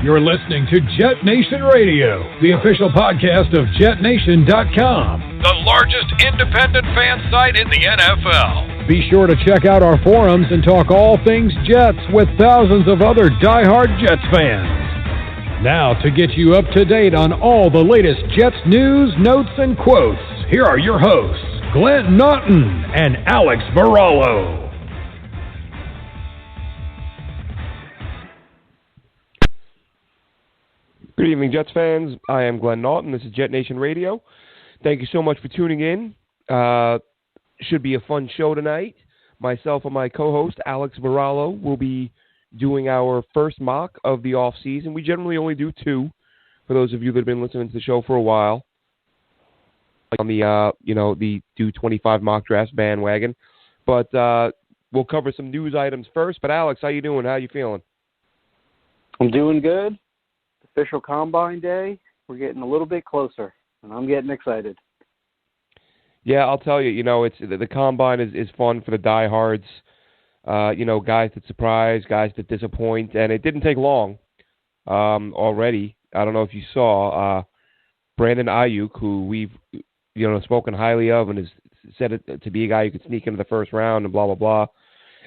You're listening to JetNation Radio, the official podcast of JetNation.com, the largest independent fan site in the NFL. Be sure to check out our forums and talk all things Jets with thousands of other diehard Jets fans. Now, to get you up to date on all the latest Jets news, notes, and quotes, here are your hosts, Glenn Naughton and Alex Varallo. Good evening, Jets fans. I am Glenn Naughton. This is JetNation Radio. Thank you so much for tuning in. Should be a fun show tonight. Myself and my co-host, Alex Varallo, will be doing our first mock of the offseason. We generally only do two, for those of you that have been listening to the show for a while. On the do 25 mock drafts bandwagon. But we'll cover some news items first. But Alex, how you doing? How you feeling? I'm doing good. Official Combine Day, we're getting a little bit closer, and I'm getting excited. Yeah, I'll tell you, it's the Combine is fun for the diehards, guys that surprise, guys that disappoint, and it didn't take long already. I don't know if you saw Brandon Ayuk, who we've spoken highly of and has said it to be a guy who could sneak into the first round and blah, blah, blah.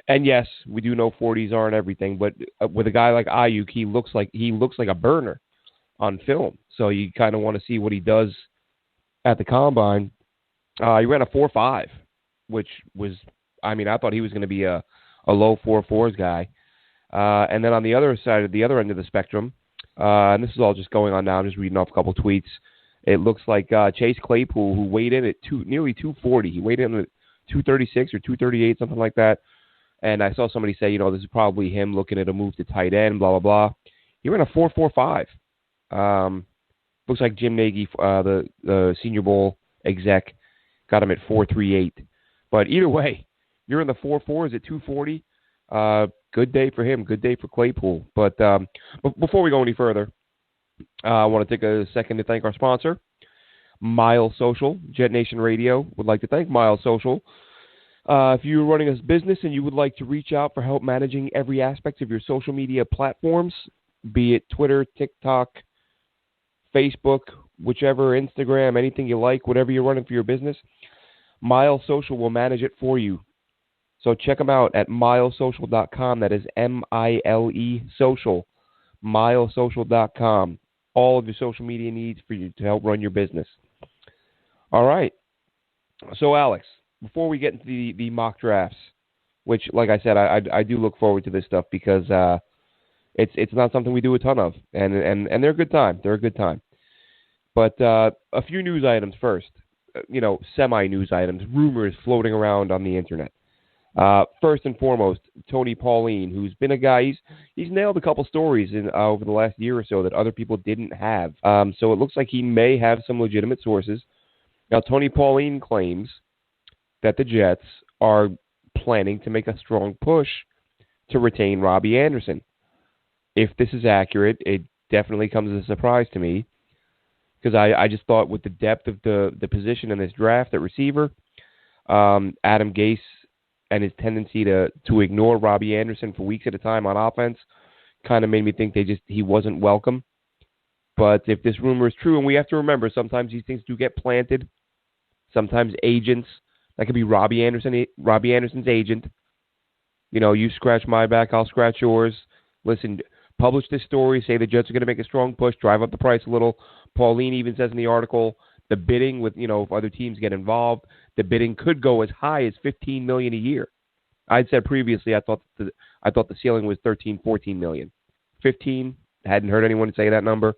And yes, we do know 40s aren't everything, but with a guy like Ayuk, he looks like a burner on film. So you kind of want to see what he does at the Combine. He ran a 4.5, which was, I thought he was going to be a low 4.4s guy. And then on the other side, the other end of the spectrum, and this is all just going on now, I'm just reading off a couple tweets. It looks like Chase Claypool, who weighed in at nearly 240. He weighed in at 236 or 238, something like that. And I saw somebody say, this is probably him looking at a move to tight end, blah, blah, blah. He ran a 4.45. Looks like Jim Nagy, the Senior Bowl exec, got him at 4.38. But either way, you're in the 4.4s at 240. Good day for him. Good day for Claypool. But before we go any further, I want to take a second to thank our sponsor, Mile Social. JetNation Radio would like to thank Mile Social. If you're running a business and you would like to reach out for help managing every aspect of your social media platforms, be it Twitter, TikTok, Facebook, whichever, Instagram, anything you like, whatever you're running for your business, Mile Social will manage it for you. So check them out at milesocial.com. That is M-I-L-E social, milesocial.com. All of your social media needs for you to help run your business. All right. So, Alex, before we get into the mock drafts, which, like I said, I do look forward to this stuff because it's not something we do a ton of, and they're a good time. They're a good time. But a few news items first, semi-news items, rumors floating around on the internet. First and foremost, Tony Pauline, who's been a guy, he's nailed a couple stories over the last year or so that other people didn't have. So it looks like he may have some legitimate sources. Now, Tony Pauline claims that the Jets are planning to make a strong push to retain Robby Anderson. If this is accurate, it definitely comes as a surprise to me because I just thought with the depth of the position in this draft at receiver, Adam Gase and his tendency to ignore Robby Anderson for weeks at a time on offense kind of made me think he wasn't welcome. But if this rumor is true, and we have to remember, sometimes these things do get planted, sometimes agents. That could be Robby Anderson's agent. You scratch my back, I'll scratch yours. Listen, publish this story, say the Jets are going to make a strong push, drive up the price a little. Pauline even says in the article, the bidding with, if other teams get involved, the bidding could go as high as $15 million a year. I'd said previously I thought the ceiling was $13-14 million. 15, hadn't heard anyone say that number.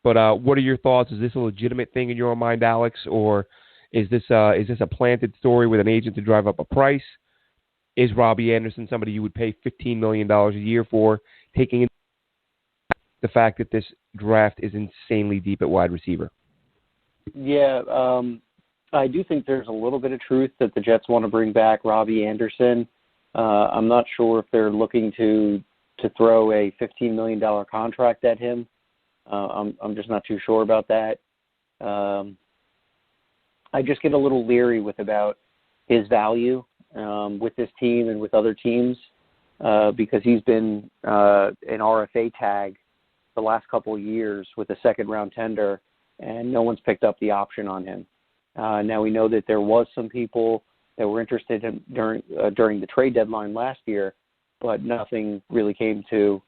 But what are your thoughts? Is this a legitimate thing in your mind, Alex, or is this a planted story with an agent to drive up a price? Is Robby Anderson somebody you would pay $15 million a year for, taking into the fact that this draft is insanely deep at wide receiver? Yeah, I do think there's a little bit of truth that the Jets want to bring back Robby Anderson. I'm not sure if they're looking to throw a $15 million contract at him. I'm just not too sure about that. I just get a little leery about his value with this team and with other teams because he's been an RFA tag the last couple of years with a second-round tender, and no one's picked up the option on him. Now we know that there was some people that were interested in during the trade deadline last year, but nothing really came to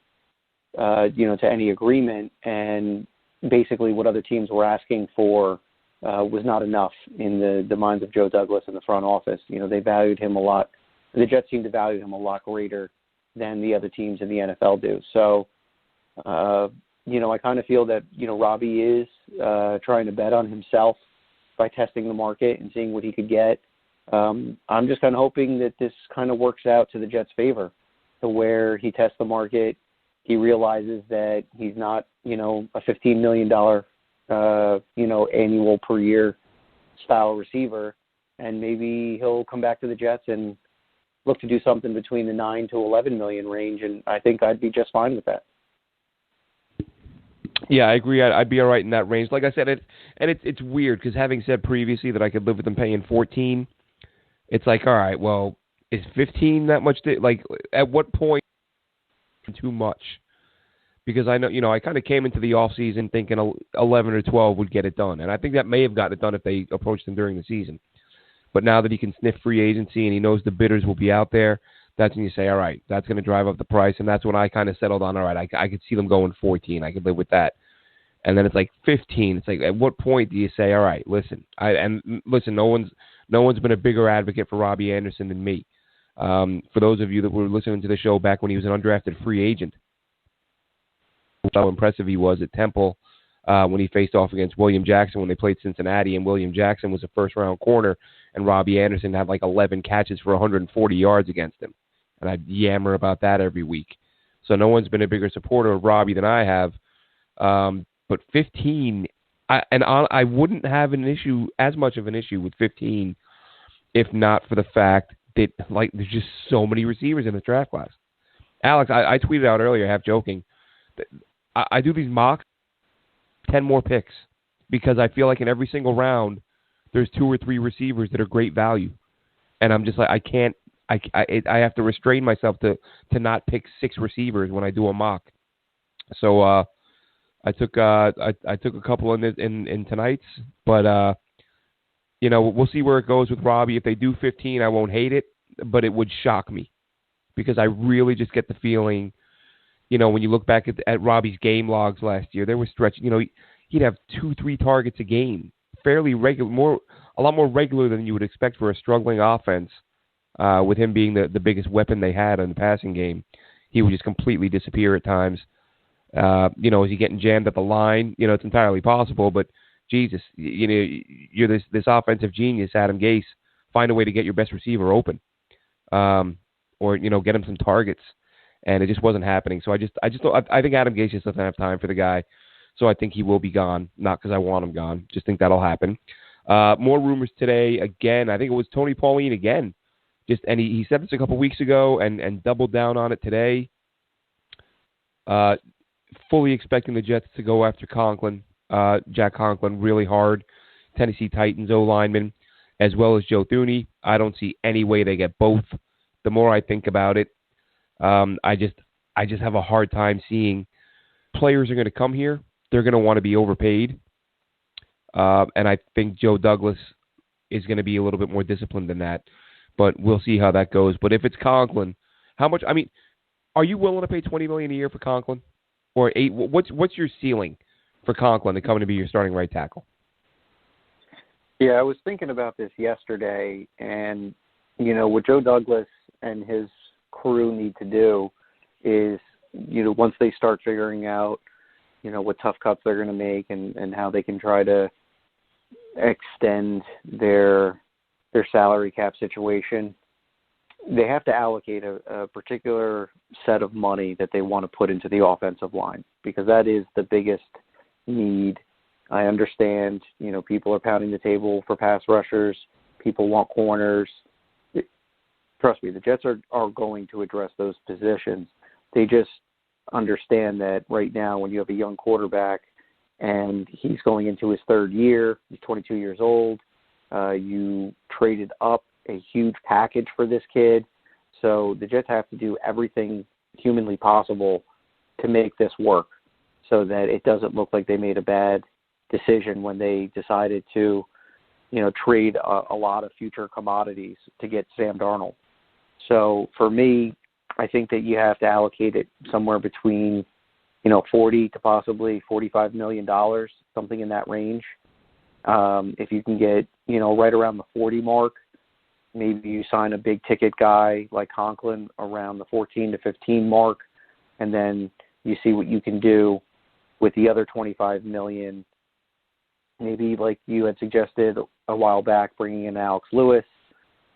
to any agreement. And basically, what other teams were asking for was not enough in the minds of Joe Douglas and the front office. They valued him a lot. The Jets seem to value him a lot greater than the other teams in the NFL do. So, I kind of feel that Robby is trying to bet on himself by testing the market and seeing what he could get. I'm just kind of hoping that this kind of works out to the Jets' favor, to where he tests the market, he realizes that he's not, a $15 million, annual per year style receiver, and maybe he'll come back to the Jets and look to do something between the 9 to 11 million range, and I think I'd be just fine with that. Yeah, I agree. I'd be all right in that range. Like I said, it's weird because having said previously that I could live with them paying 14, it's like, all right, well, is 15 that much? At what point too much? Because I know, I kind of came into the offseason thinking 11 or 12 would get it done, and I think that may have gotten it done if they approached him during the season. But now that he can sniff free agency and he knows the bidders will be out there, that's when you say, all right, that's going to drive up the price. And that's when I kind of settled on, all right, I could see them going 14. I could live with that. And then it's like 15. It's like, at what point do you say, all right, listen, no one's been a bigger advocate for Robby Anderson than me. For those of you that were listening to the show back when he was an undrafted free agent, how impressive he was at Temple when he faced off against William Jackson when they played Cincinnati, and William Jackson was a first-round corner, and Robby Anderson had like 11 catches for 140 yards against him. And I'd yammer about that every week. So no one's been a bigger supporter of Robby than I have. But 15, I wouldn't have as much of an issue with 15 if not for the fact that there's just so many receivers in the draft class. Alex, I tweeted out earlier, half joking, that I do these mocks, 10 more picks, because I feel like in every single round there's 2 or 3 receivers that are great value, and I'm just like I have to restrain myself to not pick 6 receivers when I do a mock. So I took a couple in tonight's, but we'll see where it goes with Robby. If they do 15, I won't hate it, but it would shock me because I really just get the feeling, when you look back at Robby's game logs last year, there was stretches. He'd have 2-3 targets a game, fairly regular, a lot more regular than you would expect for a struggling offense. With him being the biggest weapon they had in the passing game, he would just completely disappear at times. Is he getting jammed at the line? It's entirely possible, but Jesus, you're this offensive genius, Adam Gase. Find a way to get your best receiver open, or get him some targets, and it just wasn't happening. So I think Adam Gase just doesn't have time for the guy. So I think he will be gone, not because I want him gone. Just think that'll happen. More rumors today. Again, I think it was Tony Pauline again. And he said this a couple weeks ago and doubled down on it today. Fully expecting the Jets to go after Jack Conklin, really hard. Tennessee Titans O-lineman, as well as Joe Thuney. I don't see any way they get both. The more I think about it, I just have a hard time seeing players are going to come here. They're going to want to be overpaid. And I think Joe Douglas is going to be a little bit more disciplined than that. But we'll see how that goes. But if it's Conklin, how much? I mean, are you willing to pay $20 million a year for Conklin, or $8? What's your ceiling for Conklin to come to be your starting right tackle? Yeah, I was thinking about this yesterday, and what Joe Douglas and his crew need to do is, once they start figuring out, what tough cuts they're going to make and how they can try to extend their salary cap situation, they have to allocate a particular set of money that they want to put into the offensive line, because that is the biggest need. I understand, people are pounding the table for pass rushers. People want corners. Trust me, the Jets are going to address those positions. They just understand that right now when you have a young quarterback and he's going into his 3rd year, he's 22 years old, you traded up a huge package for this kid. So the Jets have to do everything humanly possible to make this work. so that it doesn't look like they made a bad decision when they decided to, trade a lot of future commodities to get Sam Darnold. So for me, I think that you have to allocate it somewhere between, $40 to possibly $45 million, something in that range. If you can get, right around the 40 mark, maybe you sign a big ticket guy like Conklin around the 14 to 15 mark, and then you see what you can do with the other $25 million. Maybe like you had suggested a while back, bringing in Alex Lewis,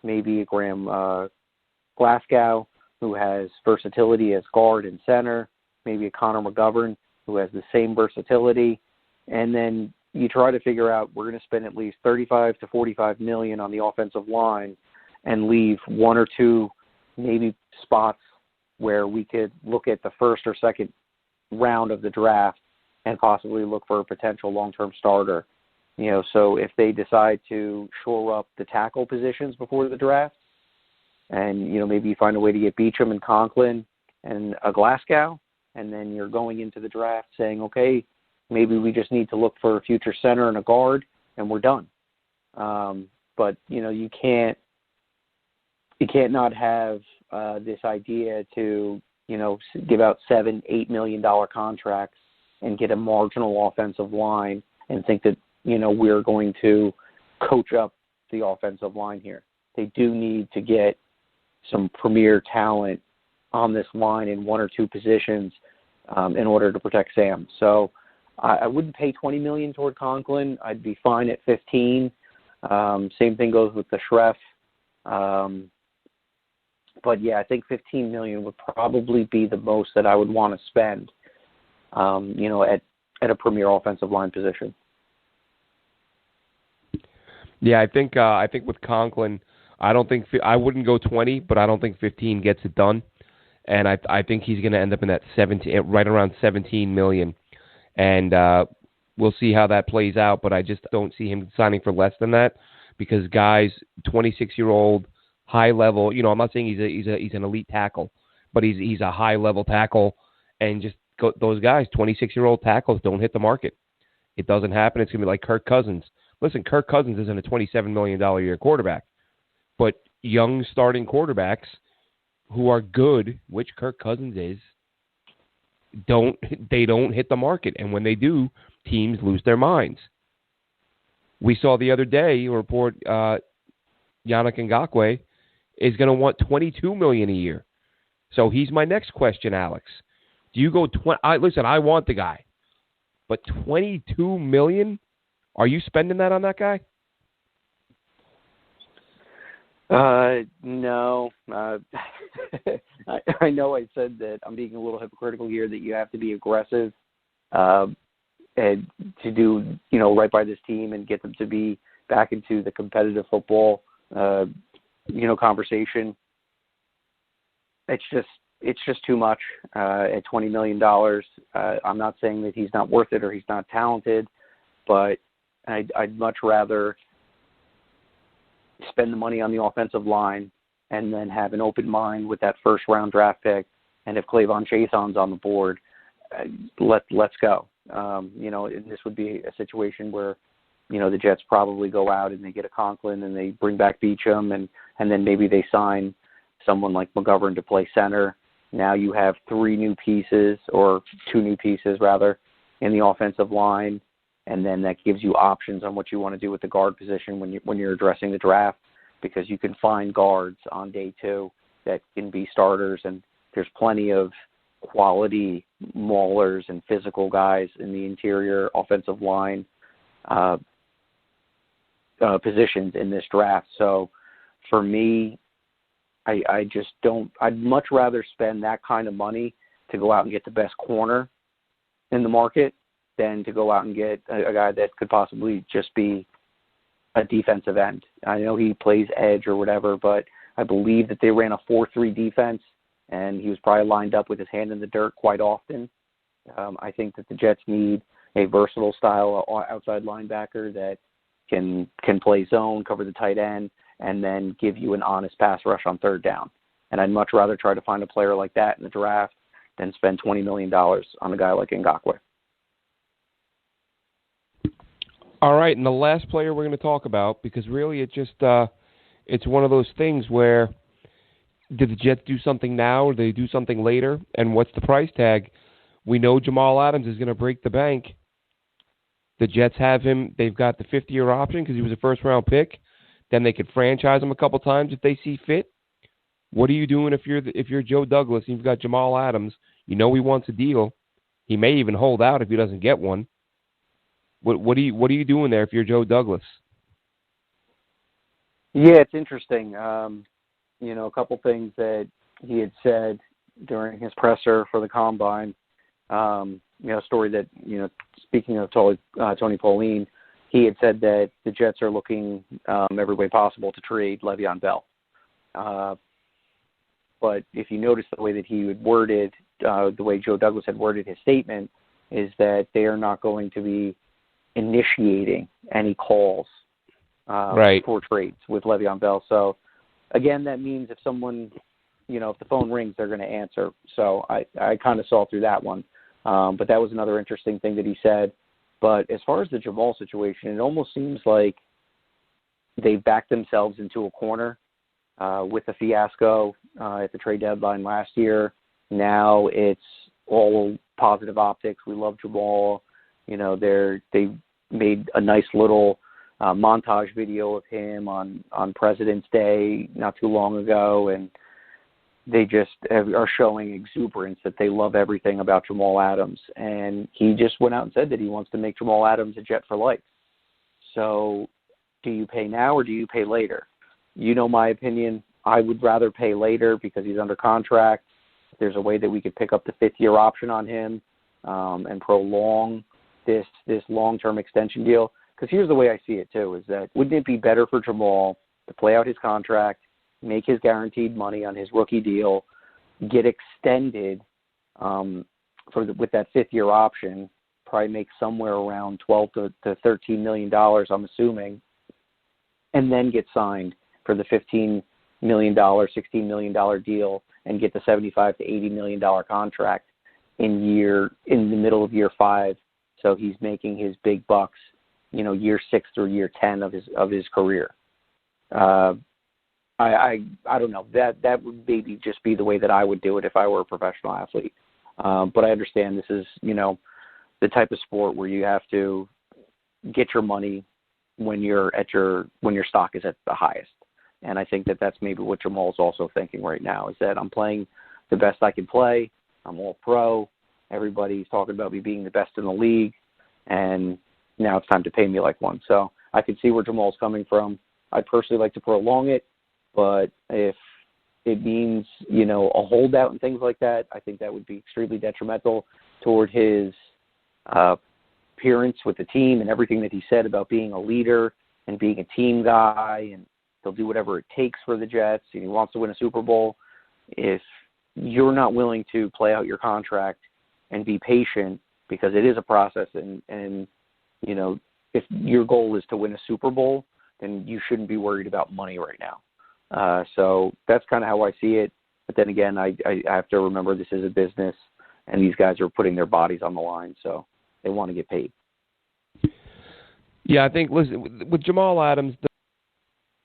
maybe a Graham Glasgow, who has versatility as guard and center, maybe a Connor McGovern, who has the same versatility, and then you try to figure out, we're going to spend at least $35 to $45 million on the offensive line and leave one or two maybe spots where we could look at the first or second round of the draft and possibly look for a potential long-term starter. So if they decide to shore up the tackle positions before the draft, and, maybe you find a way to get Beachum and Conklin and a Glasgow, and then you're going into the draft saying, okay, maybe we just need to look for a future center and a guard, and we're done. But, you can't not have this idea to, give out $7-8 million contracts and get a marginal offensive line and think that, we're going to coach up the offensive line here. They do need to get some premier talent on this line in one or two positions in order to protect Sam. So I wouldn't pay $20 million toward Conklin. I'd be fine at 15. Same thing goes with the Schreff. But yeah, I think $15 million would probably be the most that I would want to spend, at a premier offensive line position. Yeah, I think with Conklin, I wouldn't go 20, but I don't think 15 gets it done, and I think he's going to end up in that 17, right around 17 million, and we'll see how that plays out. But I just don't see him signing for less than that, because guys, 26-year-old, high level. I'm not saying he's an elite tackle, but he's a high level tackle, and those guys, 26-year-old tackles, don't hit the market. It doesn't happen. It's going to be like Kirk Cousins. Listen, Kirk Cousins isn't a $27 million a year quarterback, but young starting quarterbacks who are good, which Kirk Cousins is, don't hit the market, and when they do, teams lose their minds. We saw the other day a report, Yannick Ngakoue is going to want $22 million a year. So he's my next question, Alex. Do you go listen, I want the guy, but $22 million? Are you spending that on that guy? No. I know I said that I'm being a little hypocritical here, that you have to be aggressive and to do, right by this team and get them to be back into the competitive football, conversation. It's just too much at $20 million. I'm not saying that he's not worth it or he's not talented, but I'd much rather spend the money on the offensive line and then have an open mind with that first-round draft pick. And if Clavon Chaison's on the board, let's go. And this would be a situation where, the Jets probably go out and they get a Conklin and they bring back Beachum, and then maybe they sign someone like McGovern to play center. Now you have two new pieces, rather, in the offensive line. And then that gives you options on what you want to do with the guard position when you're addressing the draft, because you can find guards on day 2 that can be starters, and there's plenty of quality maulers and physical guys in the interior offensive line positions in this draft. So for me, I just don't. I'd much rather spend that kind of money to go out and get the best corner in the market than to go out and get a guy that could possibly just be a defensive end. I know he plays edge or whatever, but I believe that they ran a 4-3 defense, and he was probably lined up with his hand in the dirt quite often. I think that the Jets need a versatile style outside linebacker that can play zone, cover the tight end, and then give you an honest pass rush on third down. And I'd much rather try to find a player like that in the draft than spend $20 million on a guy like Ngakoue. All right, and the last player we're going to talk about, because really it just it's one of those things where did the Jets do something now or do they do something later? And what's the price tag? We know Jamal Adams is going to break the bank. The Jets have him. They've got the 50-year option because he was a first-round pick. Then they could franchise him a couple times if they see fit. What are you doing if you're Joe Douglas and you've got Jamal Adams? You know he wants a deal. He may even hold out if he doesn't get one. What are you doing there if you're Joe Douglas? Yeah, it's interesting. A couple things that he had said during his presser for the Combine. A story that, speaking of Tony Pauline, he had said that the Jets are looking every way possible to trade Le'Veon Bell. But if you notice the way that he had worded, the way Joe Douglas had worded his statement, is that they are not going to be initiating any calls for trades with Le'Veon Bell. So, again, that means if someone, if the phone rings, they're going to answer. So I kind of saw through that one. But that was another interesting thing that he said. But as far as the Jamal situation, it almost seems like they backed themselves into a corner with the fiasco at the trade deadline last year. Now it's all positive optics. We love Jamal. They made a nice little montage video of him on President's Day not too long ago, and they just are showing exuberance that they love everything about Jamal Adams. And he just went out and said that he wants to make Jamal Adams a Jet for life. So do you pay now or do you pay later? You know my opinion. I would rather pay later because he's under contract. There's a way that we could pick up the 5th-year option on him and prolong this long-term extension deal. Because here's the way I see it, too, is that wouldn't it be better for Jamal to play out his contract, make his guaranteed money on his rookie deal, get extended with that 5th-year option, probably make somewhere around $12 to $13 million, I'm assuming, and then get signed for the $15 million, $16 million deal and get the $75 to $80 million contract in the middle of year 5. So he's making his big bucks, year 6 through year 10 of his career. I don't know. That would maybe just be the way that I would do it if I were a professional athlete. But I understand this is, the type of sport where you have to get your money when your stock is at the highest. And I think that that's maybe what Jamal's also thinking right now, is that I'm playing the best I can play. I'm all pro. Everybody's talking about me being the best in the league, and now it's time to pay me like one. So I can see where Jamal's coming from. I'd personally like to prolong it, but if it means, a holdout and things like that, I think that would be extremely detrimental toward his appearance with the team and everything that he said about being a leader and being a team guy, and he'll do whatever it takes for the Jets, and he wants to win a Super Bowl. If you're not willing to play out your contract and be patient, because it is a process, and if your goal is to win a Super Bowl, then you shouldn't be worried about money right now. So that's kind of how I see it. But then again, I have to remember this is a business, and these guys are putting their bodies on the line, so they want to get paid. Yeah, I think, listen, with Jamal Adams,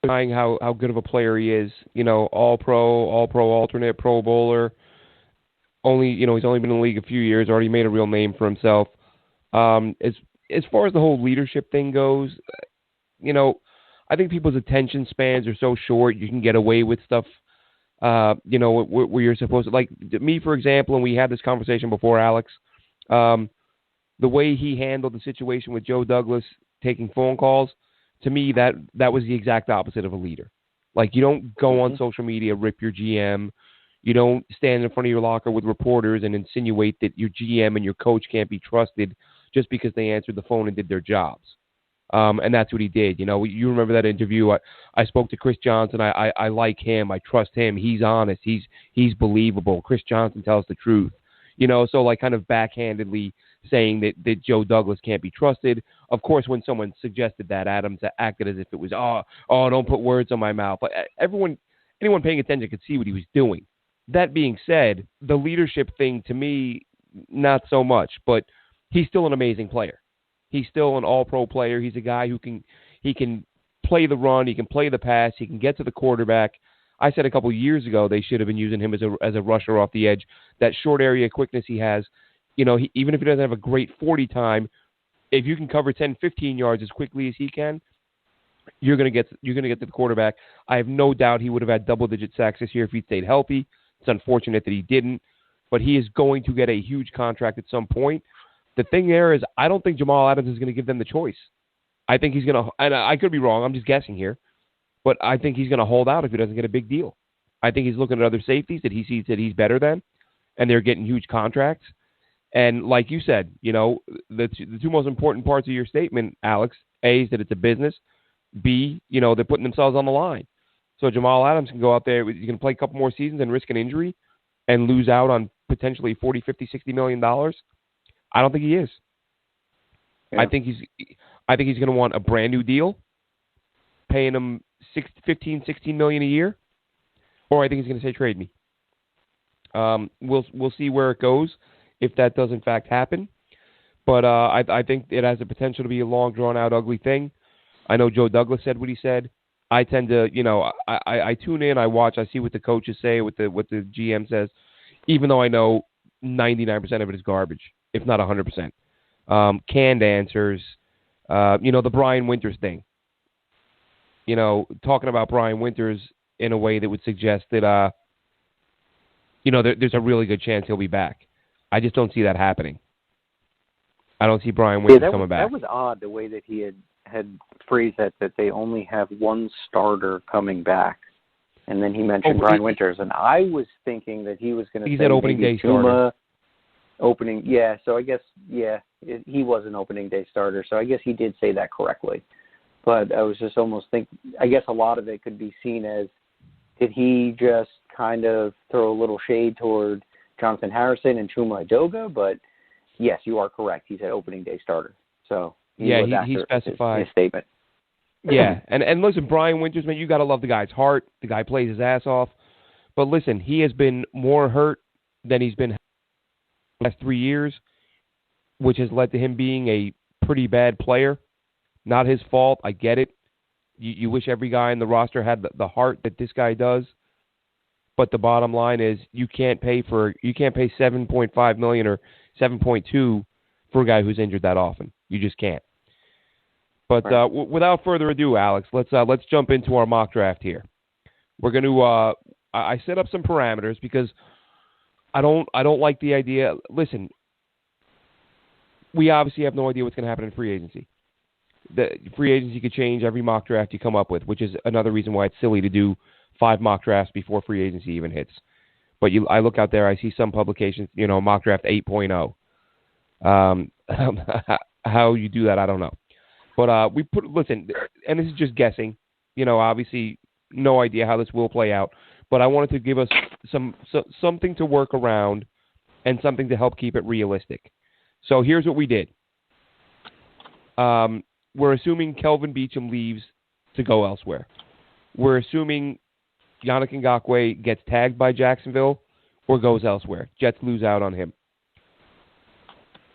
denying how good of a player he is, all-pro alternate, Pro Bowler. He's only been in the league a few years, already made a real name for himself. As far as the whole leadership thing goes, I think people's attention spans are so short. You can get away with stuff, where you're supposed to. Like me, for example, and we had this conversation before, Alex. The way he handled the situation with Joe Douglas taking phone calls, to me, that was the exact opposite of a leader. Like, you don't go on social media, rip your GM. You don't stand in front of your locker with reporters and insinuate that your GM and your coach can't be trusted just because they answered the phone and did their jobs. And that's what he did. You remember that interview. I spoke to Chris Johnson. I like him. I trust him. He's honest. He's believable. Chris Johnson tells the truth. So like kind of backhandedly saying that Joe Douglas can't be trusted. Of course, when someone suggested that, Adams acted as if it was, don't put words on my mouth. But anyone paying attention could see what he was doing. That being said, the leadership thing, to me, not so much. But he's still an amazing player. He's still an all-pro player. He's a guy who can play the run, he can play the pass, he can get to the quarterback. I said a couple of years ago they should have been using him as a rusher off the edge. That short area quickness he has, even if he doesn't have a great 40 time, if you can cover 10, 15 yards as quickly as he can, you're going to get to the quarterback. I have no doubt he would have had double-digit sacks this year if he'd stayed healthy. It's unfortunate that he didn't, but he is going to get a huge contract at some point. The thing there is I don't think Jamal Adams is going to give them the choice. I think he's going to, and I could be wrong, I'm just guessing here, but I think he's going to hold out if he doesn't get a big deal. I think he's looking at other safeties that he sees that he's better than, and they're getting huge contracts. And like you said, the two most important parts of your statement, Alex, A, is that it's a business. B, they're putting themselves on the line. So Jamal Adams can go out there, he can play a couple more seasons and risk an injury and lose out on potentially $40, $50, $60 million. I don't think he is. Yeah. I think he's going to want a brand new deal, paying him $15, $16 million a year, or I think he's going to say trade me. We'll see where it goes if that does in fact happen. But I think it has the potential to be a long, drawn-out, ugly thing. I know Joe Douglas said what he said. I tend to, I tune in, I watch, I see what the coaches say, what the GM says, even though I know 99% of it is garbage, if not 100%. Canned answers, the Brian Winters thing. Talking about Brian Winters in a way that would suggest that, there's a really good chance he'll be back. I just don't see that happening. I don't see Brian Winters coming back. That was odd, the way that he had phrased that they only have one starter coming back. And then he mentioned Brian Winters. And I was thinking that he was going to say he's at opening day starter. So I guess, he was an opening day starter. So I guess he did say that correctly. But I was just almost thinking, I guess a lot of it could be seen as, did he just kind of throw a little shade toward Jonathan Harrison and Chuma Edoga? But yes, you are correct. He's an opening day starter. So he specified his statement. Yeah, and listen, Brian Winters, man, you got to love the guy's heart. The guy plays his ass off. But listen, he has been more hurt than he's been the last 3 years, which has led to him being a pretty bad player. Not his fault. I get it. You wish every guy in the roster had the heart that this guy does. But the bottom line is you can't pay $7.5 million or $7.2 for a guy who's injured that often. You just can't. But without further ado, Alex, let's jump into our mock draft here. We're going to I set up some parameters because I don't like the idea. Listen, we obviously have no idea what's going to happen in free agency. The free agency could change every mock draft you come up with, which is another reason why it's silly to do 5 mock drafts before free agency even hits. But I look out there, I see some publications, mock draft 8.0. How you do that, I don't know. But listen, and this is just guessing. Obviously, no idea how this will play out. But I wanted to give us something to work around and something to help keep it realistic. So here's what we did. We're assuming Kelvin Beachum leaves to go elsewhere. We're assuming Yannick Ngakoue gets tagged by Jacksonville or goes elsewhere. Jets lose out on him.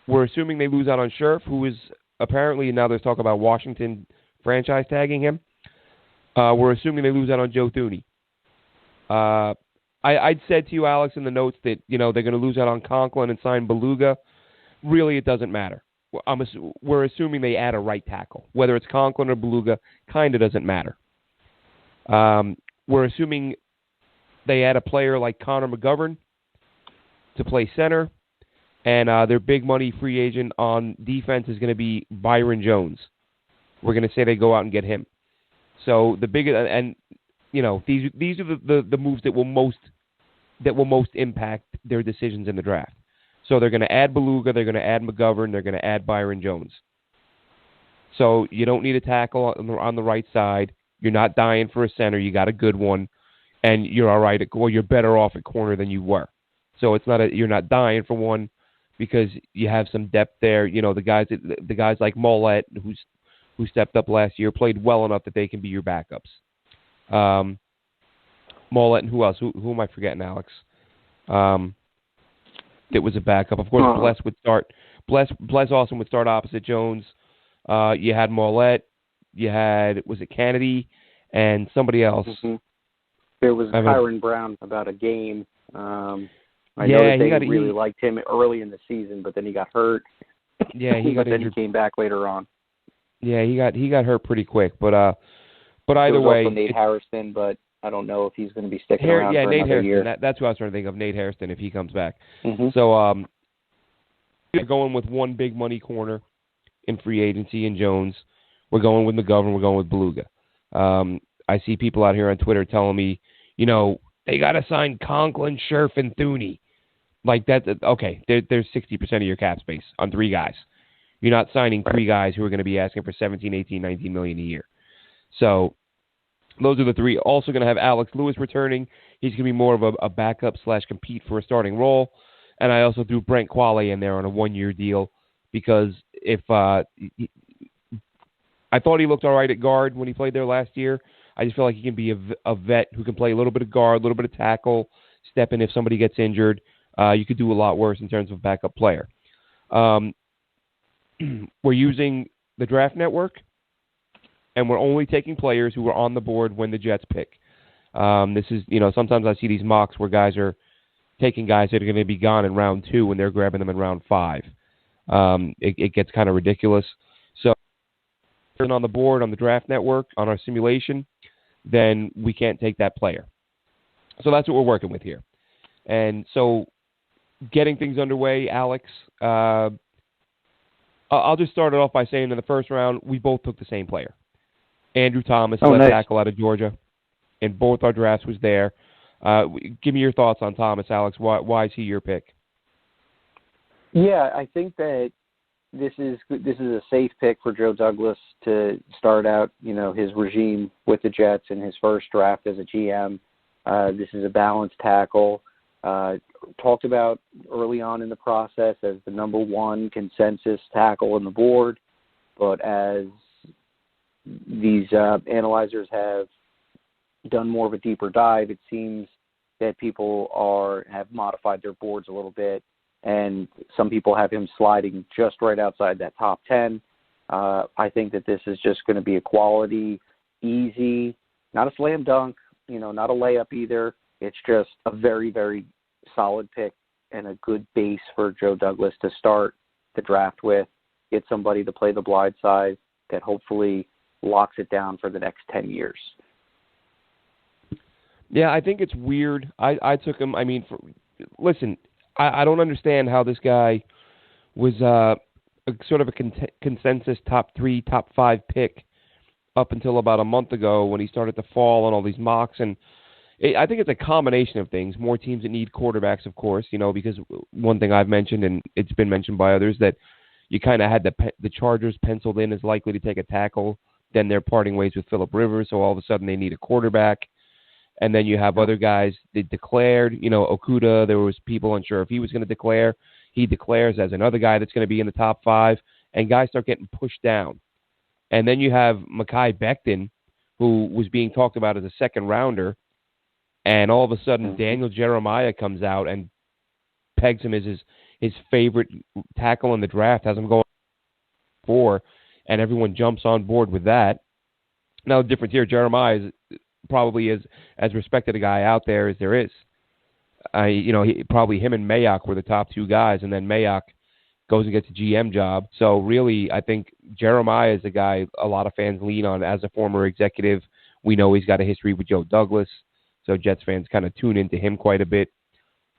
We're assuming they lose out on Scherf, who is apparently, now there's talk about Washington franchise tagging him. We're assuming they lose out on Joe Thuney. I'd said to you, Alex, in the notes that, they're going to lose out on Conklin and sign Beluga. Really, it doesn't matter. We're assuming they add a right tackle. Whether it's Conklin or Beluga, kind of doesn't matter. We're assuming they add a player like Connor McGovern to play center, and their big money free agent on defense is going to be Byron Jones. We're going to say they go out and get him. So the big and these are the moves that will most impact their decisions in the draft. So they're going to add Beluga, they're going to add McGovern, they're going to add Byron Jones. So you don't need a tackle on the right side. You're not dying for a center. You got a good one, and you're all right. You're better off at corner than you were. So you're not dying for one because you have some depth there. The guys like Mollett, who stepped up last year, played well enough that they can be your backups. Mollett and who else? Who am I forgetting, Alex? That was a backup. Of course, Bless would start. Bless Austin would start opposite Jones. You had Mollett. You had, was it Kennedy and somebody else? Mm-hmm. There was Kyron Brown about a game. I know that they really liked him early in the season, but then he got hurt. Yeah, he got then injured. He came back later on. Yeah, he got hurt pretty quick, but either way, also Nate Harrison, but I don't know if he's going to be sticking around for Nate another Harrison, year. That's what I was trying to think of, Nate Harrison, if he comes back. Mm-hmm. So we're going with one big money corner in free agency in Jones. We're going with McGovern. We're going with Beluga. I see people out here on Twitter telling me, they got to sign Conklin, Scherf, and Thuney. Like that, okay, there's 60% of your cap space on 3 guys. You're not signing 3 guys who are going to be asking for 17, 18, 19 million a year. So those are the 3. Also going to have Alex Lewis returning. He's going to be more of a backup / compete for a starting role. And I also threw Brent Quale in there on a 1-year deal because if I thought he looked all right at guard when he played there last year. I just feel like he can be a vet who can play a little bit of guard, a little bit of tackle, step in if somebody gets injured. You could do a lot worse in terms of backup player. We're using the draft network, and we're only taking players who are on the board when the Jets pick. This is, sometimes I see these mocks where guys are taking guys that are going to be gone in round 2 and they're grabbing them in round 5. It gets kind of ridiculous. So, on the board, on the draft network, on our simulation, then we can't take that player. So that's what we're working with here. And so, getting things underway, Alex, I'll just start it off by saying in the first round, we both took the same player. Andrew Thomas, left tackle out of Georgia. In both our drafts was there. Give me your thoughts on Thomas, Alex. Why is he your pick? Yeah, I think that this is a safe pick for Joe Douglas to start out, his regime with the Jets in his first draft as a GM. This is a balanced tackle. Talked about early on in the process as the number 1 consensus tackle on the board, but as these analyzers have done more of a deeper dive, it seems that people have modified their boards a little bit, and some people have him sliding just right outside that top 10. I think that this is just going to be a quality, easy, not a slam dunk, not a layup either. It's just a very, very solid pick and a good base for Joe Douglas to start the draft with, get somebody to play the blind side that hopefully locks it down for the next 10 years. Yeah, I think it's weird. I took him. I mean, listen, I don't understand how this guy was sort of a consensus top 3, top 5 pick up until about a month ago when he started to fall on all these mocks. And I think it's a combination of things. More teams that need quarterbacks, of course, because one thing I've mentioned, and it's been mentioned by others, that you kind of had the Chargers penciled in as likely to take a tackle. Then they're parting ways with Phillip Rivers, so all of a sudden they need a quarterback. And then you have other guys that declared, Okuda, there was people unsure if he was going to declare. He declares as another guy that's going to be in the top 5, and guys start getting pushed down. And then you have Mekhi Becton, who was being talked about as a second-rounder, and all of a sudden Daniel Jeremiah comes out and pegs him as his favorite tackle in the draft, has him going 4, and everyone jumps on board with that. Now, the difference here, Jeremiah is probably as respected a guy out there as there is. Probably him and Mayock were the top 2 guys, and then Mayock goes and gets a GM job. So really, I think Jeremiah is a guy a lot of fans lean on as a former executive. We know he's got a history with Joe Douglas, so Jets fans kind of tune into him quite a bit.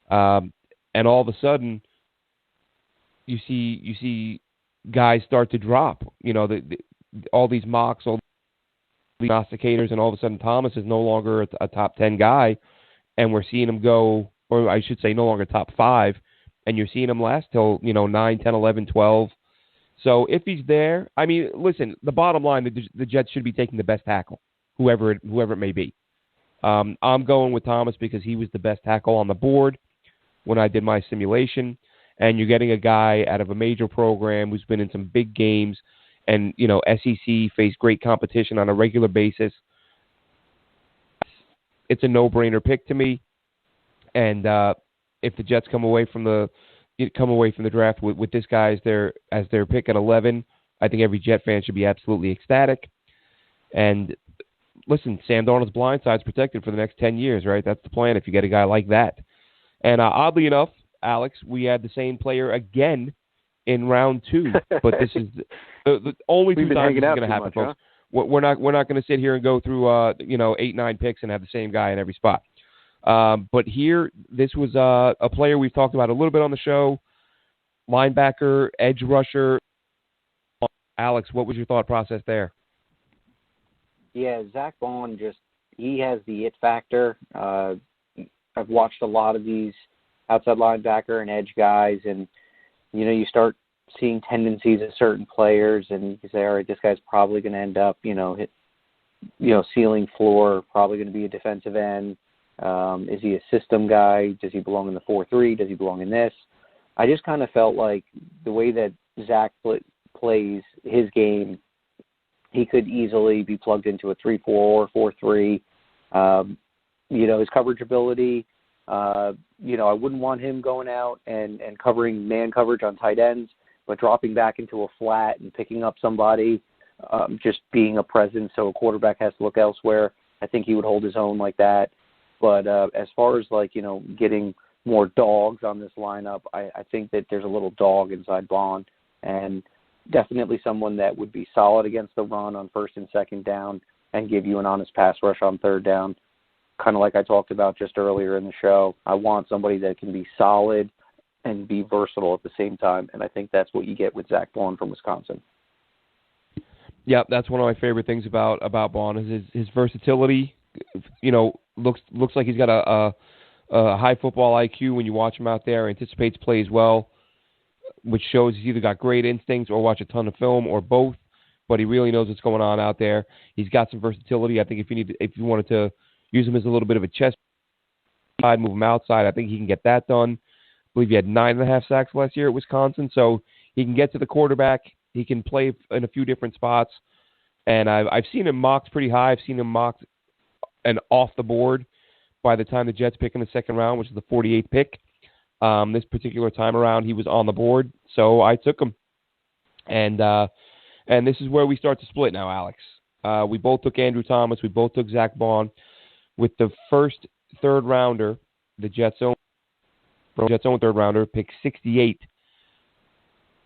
And all of a sudden, you see guys start to drop. All these mocks, all these prognosticators, and all of a sudden Thomas is no longer a top 10 guy, and we're seeing him go, or I should say no longer top 5, and you're seeing him last till 9, 10, 11, 12. So if he's there, I mean, listen, the bottom line, the Jets should be taking the best tackle, whoever it may be. I'm going with Thomas because he was the best tackle on the board when I did my simulation, and you're getting a guy out of a major program who's been in some big games, and, SEC face great competition on a regular basis. It's a no-brainer pick to me, and if the Jets come away from the draft with this guy as their pick at 11, I think every Jet fan should be absolutely ecstatic. And listen, Sam Darnold's blind side's protected for the next 10 years, right? That's the plan if you get a guy like that. And oddly enough, Alex, we had the same player again in round 2, but this is the only 2 times this is going to happen, folks. Huh? We're not going to sit here and go through 8-9 picks and have the same guy in every spot. But here, this was a player we've talked about a little bit on the show, linebacker, edge rusher. Alex, what was your thought process there? Yeah, Zach Bond he has the it factor. I've watched a lot of these outside linebacker and edge guys, and you start seeing tendencies of certain players, and you say, all right, this guy's probably going to end up, ceiling floor, probably going to be a defensive end. Is he a system guy? Does he belong in the 4-3? Does he belong in this? I just kind of felt like the way that Zach plays his game, he could easily be plugged into a 3-4 or 4-3. His coverage ability, I wouldn't want him going out and covering man coverage on tight ends, but dropping back into a flat and picking up somebody, just being a presence so a quarterback has to look elsewhere. I think he would hold his own like that. But as far as, getting more dogs on this lineup, I think that there's a little dog inside Bond, and definitely someone that would be solid against the run on first and second down and give you an honest pass rush on third down. Kind of like I talked about just earlier in the show. I want somebody that can be solid and be versatile at the same time, and I think that's what you get with Zach Bond from Wisconsin. Yeah, that's one of my favorite things about Bond is his versatility. Looks like he's got a high football IQ when you watch him out there. Anticipates plays well, which shows he's either got great instincts or watch a ton of film or both. But he really knows what's going on out there. He's got some versatility. I think if you wanted to use him as a little bit of a chess side, move him outside, I think he can get that done. I believe he had 9.5 sacks last year at Wisconsin, so he can get to the quarterback. He can play in a few different spots, and I've seen him mocked pretty high. I've seen him mocked and off the board by the time the Jets pick in the second round, which is the 48th pick. This particular time around, he was on the board, so I took him. And this is where we start to split now, Alex. We both took Andrew Thomas. We both took Zach Bond. With the first third rounder, the Jets' own third rounder, pick 68.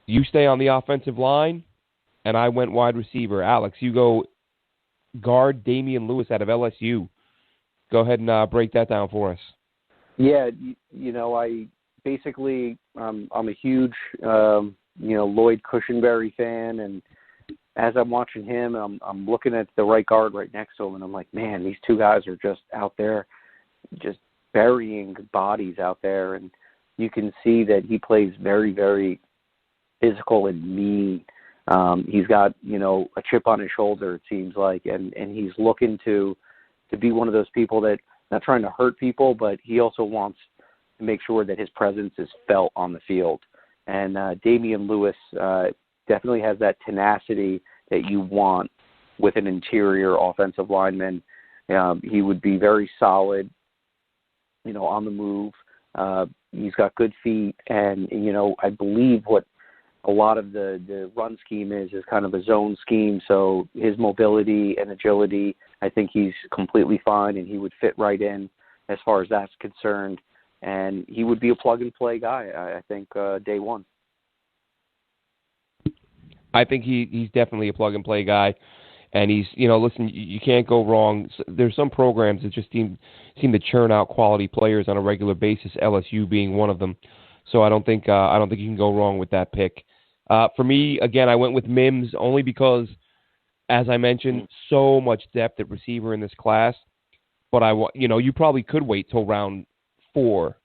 You stay on the offensive line, and I went wide receiver. Alex, you go guard Damian Lewis out of LSU. Go ahead and break that down for us. Yeah, I basically I'm a huge Lloyd Cushenberry fan, and as I'm watching him, I'm looking at the right guard right next to him, and I'm like, man, these two guys are just out there, just burying bodies out there, and you can see that he plays very, very physical and mean. He's got a chip on his shoulder, it seems like, and he's looking to be one of those people that not trying to hurt people, but he also wants to make sure that his presence is felt on the field. And Damian Lewis definitely has that tenacity that you want with an interior offensive lineman. He would be very solid, on the move. He's got good feet, and, I believe what a lot of the run scheme is kind of a zone scheme, so his mobility and agility, I think he's completely fine, and he would fit right in as far as that's concerned, and he would be a plug-and-play guy, I think, day one. I think he's definitely a plug-and-play guy, and he's, listen, you can't go wrong. There's some programs that just seem to churn out quality players on a regular basis, LSU being one of them, so I don't think you can go wrong with that pick. For me, again, I went with Mims only because, as I mentioned, so much depth at receiver in this class. But you probably could wait till round 4,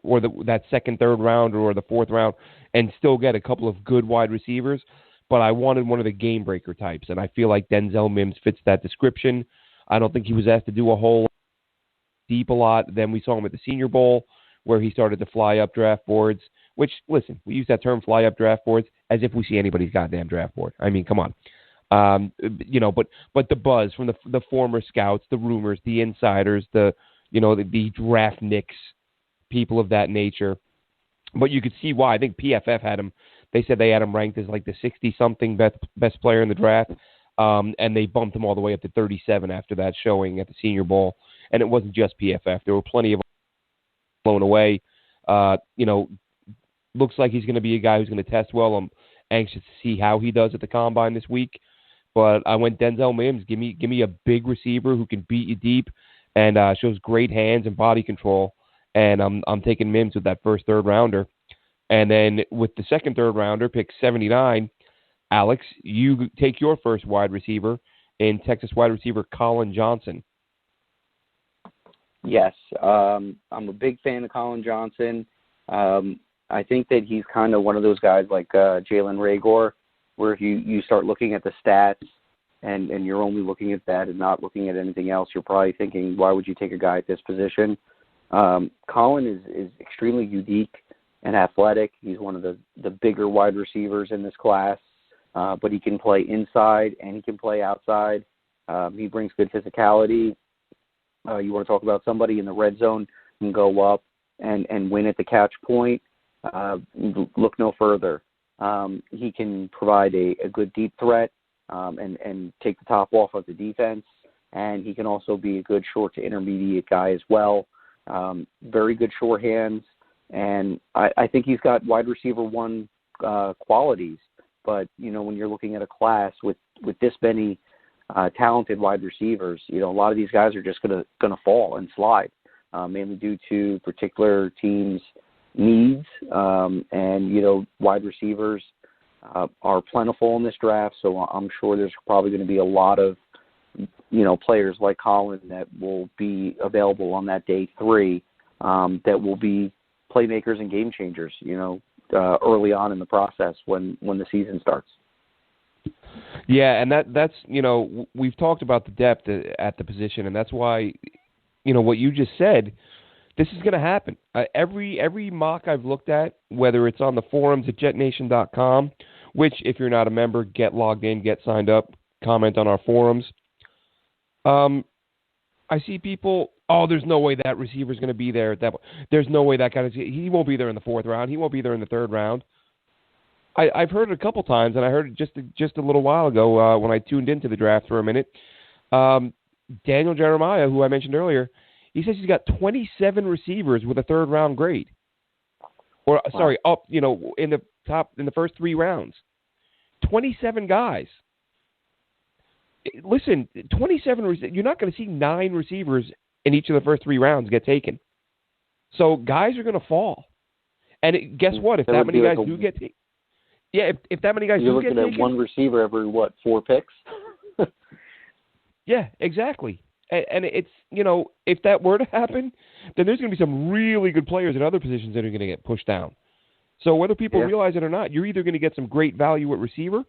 or that second, third round, or the fourth round, and still get a couple of good wide receivers. But I wanted one of the game breaker types, and I feel like Denzel Mims fits that description. I don't think he was asked to do a whole deep a lot. Then we saw him at the Senior Bowl, where he started to fly up draft boards. Which, listen, we use that term "fly up draft boards" as if we see anybody's goddamn draft board. I mean, come on, but the buzz from the former scouts, the rumors, the insiders, the draft nicks, people of that nature. But you could see why. I think PFF had him They said they had him ranked as like the 60-something best player in the draft, and they bumped him all the way up to 37 after that showing at the Senior Bowl. And it wasn't just PFF. There were plenty of blown away. Looks like he's going to be a guy who's going to test well. I'm anxious to see how he does at the Combine this week. But I went Denzel Mims. Give me a big receiver who can beat you deep and shows great hands and body control. And I'm taking Mims with that first third-rounder. And then with the second third-rounder, pick 79, Alex, you take your first wide receiver in Texas wide receiver Colin Johnson. Yes, I'm a big fan of Colin Johnson. I think that he's kind of one of those guys like Jalen Reagor, where if you start looking at the stats and you're only looking at that and not looking at anything else, you're probably thinking, why would you take a guy at this position? Colin is extremely unique and athletic. He's one of the bigger wide receivers in this class, but he can play inside and he can play outside. He brings good physicality. You want to talk about somebody in the red zone who can go up and win at the catch point, look no further. He can provide a good deep threat and take the top off of the defense, and he can also be a good short to intermediate guy as well. Very good short hands, and I think he's got wide receiver one qualities. But, when you're looking at a class with this many talented wide receivers, a lot of these guys are just gonna fall and slide, mainly due to particular teams' needs. And wide receivers are plentiful in this draft, so I'm sure there's probably going to be a lot of players like Colin that will be available on that day 3 that will be playmakers and game changers. Early on in the process when the season starts. Yeah, and that's we've talked about the depth at the position, and that's why what you just said, this is going to happen. Every mock I've looked at, whether it's on the forums at JetNation.com, which if you're not a member, get logged in, get signed up, comment on our forums. I see people, there's no way that receiver's going to be there at that point. There's no way that guy, he won't be there in the 4th round. He won't be there in the 3rd round. I've heard it a couple times, and I heard it just a little while ago when I tuned into the draft for a minute. Daniel Jeremiah, who I mentioned earlier, he says he's got 27 receivers with a 3rd round grade. Or, sorry, up, in the first 3 rounds. 27 guys. Listen, 27, you're not going to see 9 receivers in each of the first 3 rounds get taken. So guys are going to fall. And guess what? If that many guys do get taken, if that many guys do get taken, you're looking at one receiver every 4 picks. Yeah, exactly. And it's if that were to happen, then there's going to be some really good players in other positions that are going to get pushed down. So whether people realize it or not, you're either going to get some great value at receiver,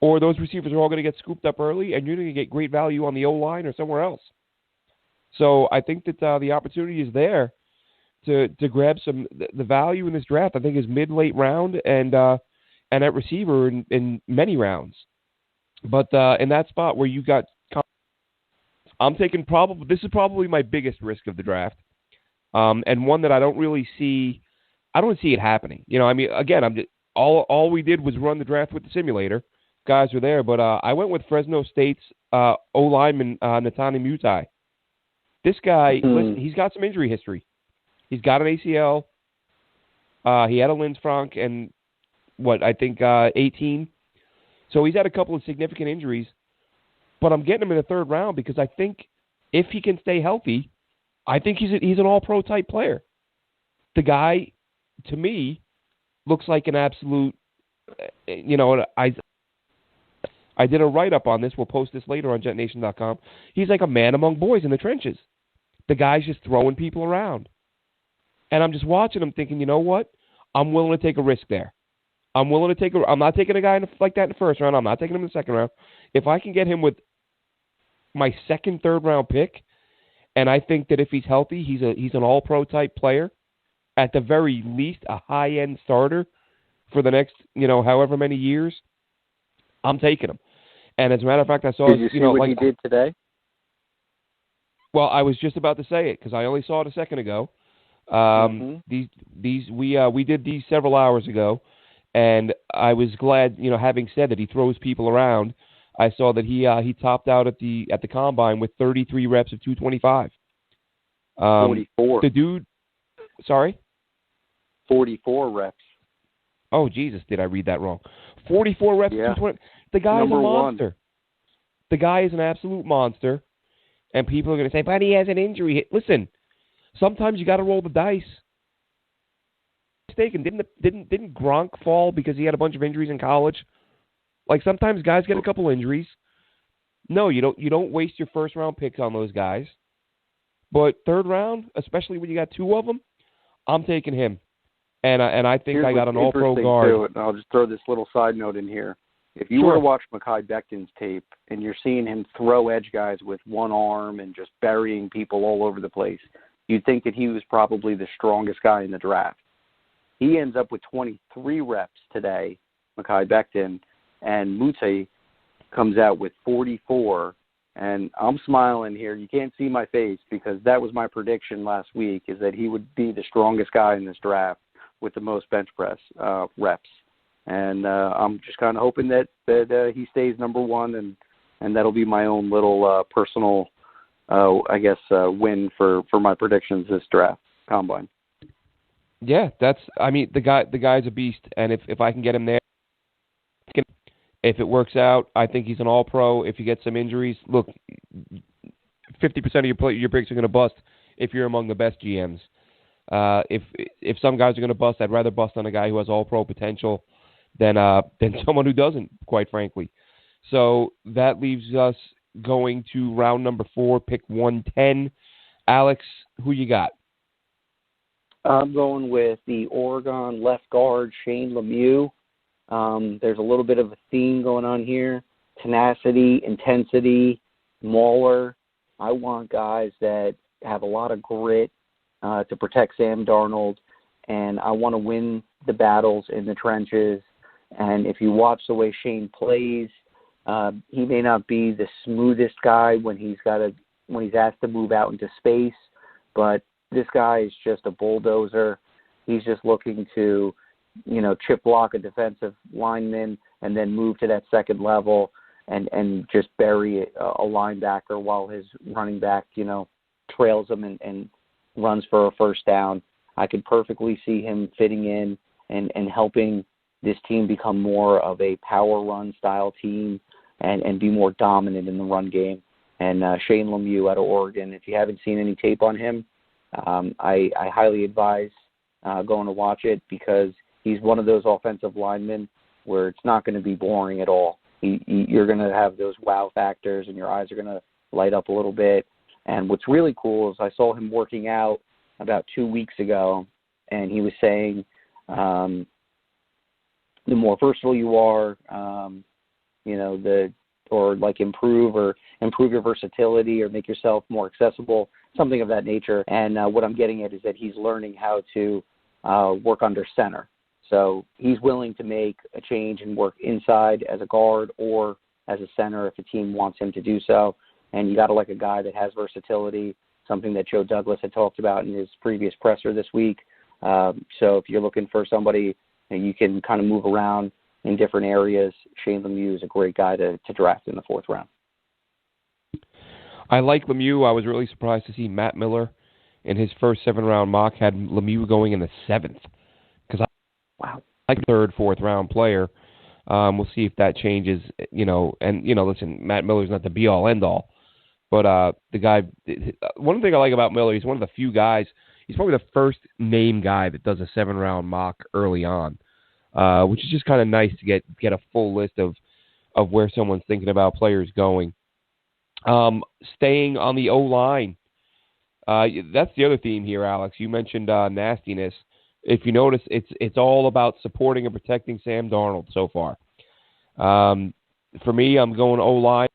or those receivers are all going to get scooped up early, and you're going to get great value on the O-line or somewhere else. So I think that the opportunity is there to grab the value in this draft. I think is mid-late round and at receiver in many rounds. But in that spot where you got, I'm taking this is probably my biggest risk of the draft, and one that I don't really see. I don't see it happening. Again, all we did was run the draft with the simulator. Guys were there, but I went with Fresno State's O-lineman, Natani Mutai. This guy, listen, he's got some injury history. He's got an ACL. He had a Lindsfrank and, 18. So he's had a couple of significant injuries. But I'm getting him in the 3rd round because I think if he can stay healthy, I think he's an all-pro type player. The guy, to me, looks like an absolute, I did a write-up on this. We'll post this later on JetNation.com. He's like a man among boys in the trenches. The guy's just throwing people around. And I'm just watching him thinking, you know what? I'm willing to take a risk there. I'm not taking a guy like that in the 1st round. I'm not taking him in the 2nd round. If I can get him with my 2nd, 3rd round pick, and I think that if he's healthy, he's an all-pro type player, at the very least a high-end starter for the next, however many years, I'm taking him. And as a matter of fact, I saw... Did you see what he did today? Well, I was just about to say it because I only saw it a second ago. We did these several hours ago, And I was glad, having said that he throws people around, I saw that he topped out at the combine with 33 reps of 225. 44. The dude, sorry? 44 reps. Oh, Jesus, did I read that wrong? 44 reps of 220. The guy's Number a monster. One. The guy is an absolute monster. And people are going to say, but he has an injury. Listen, sometimes you got to roll the dice. Mistaken. Didn't Gronk fall because he had a bunch of injuries in college? Like sometimes guys get a couple injuries. No, you don't waste your first round picks on those guys. But third round, especially when you got two of them, I'm taking him. And I think I got an all-pro guard. Too, and I'll just throw this little side note in here. If you were to watch Mekhi Becton's tape and you're seeing him throw edge guys with one arm and just burying people all over the place, you'd think that he was probably the strongest guy in the draft. He ends up with 23 reps today, Mekhi Becton, and Mute comes out with 44. And I'm smiling here. You can't see my face because that was my prediction last week, is that he would be the strongest guy in this draft with the most bench press reps. And I'm just kind of hoping that he stays number one, and that'll be my own little personal, win for my predictions this draft combine. Yeah, the guy's a beast, and if I can get him there, if it works out, I think he's an all-pro. If you get some injuries, look, 50% of your picks are going to bust if you're among the best GMs. If some guys are going to bust, I'd rather bust on a guy who has all-pro potential than someone who doesn't, quite frankly. So that leaves us going to round number 4, pick 110. Alex, who you got? I'm going with the Oregon left guard, Shane Lemieux. There's a little bit of a theme going on here. Tenacity, intensity, mauler. I want guys that have a lot of grit to protect Sam Darnold, and I want to win the battles in the trenches. And if you watch the way Shane plays, he may not be the smoothest guy when he's asked to move out into space, but this guy is just a bulldozer. He's just looking to, chip block a defensive lineman and then move to that second level and just bury a linebacker while his running back, trails him and runs for a first down. I could perfectly see him fitting in and helping this team become more of a power run style team and be more dominant in the run game. And Shane Lemieux out of Oregon, if you haven't seen any tape on him, I highly advise going to watch it, because he's one of those offensive linemen where it's not going to be boring at all. You're going to have those wow factors and your eyes are going to light up a little bit. And what's really cool is I saw him working out about 2 weeks ago, and he was saying the more versatile you are, improve your versatility or make yourself more accessible, something of that nature. And what I'm getting at is that he's learning how to work under center. So he's willing to make a change and work inside as a guard or as a center if a team wants him to do so. And you got to like a guy that has versatility, something that Joe Douglas had talked about in his previous presser this week. So if you're looking for somebody that you can kind of move around in different areas, Shane Lemieux is a great guy to draft in the 4th round. I like Lemieux. I was really surprised to see Matt Miller in his first 7-round mock had Lemieux going in the 7th, because I like 3rd, 4th round player. We'll see if that changes, listen, Matt Miller's not the be-all, end-all, but the guy, one thing I like about Miller, he's one of the few guys, he's probably the first name guy that does a 7-round mock early on, which is just kind of nice to get a full list of where someone's thinking about players going. Staying on the O-line, that's the other theme here, Alex. You mentioned nastiness. If you notice, it's all about supporting and protecting Sam Darnold so far. For me, I'm going O-line.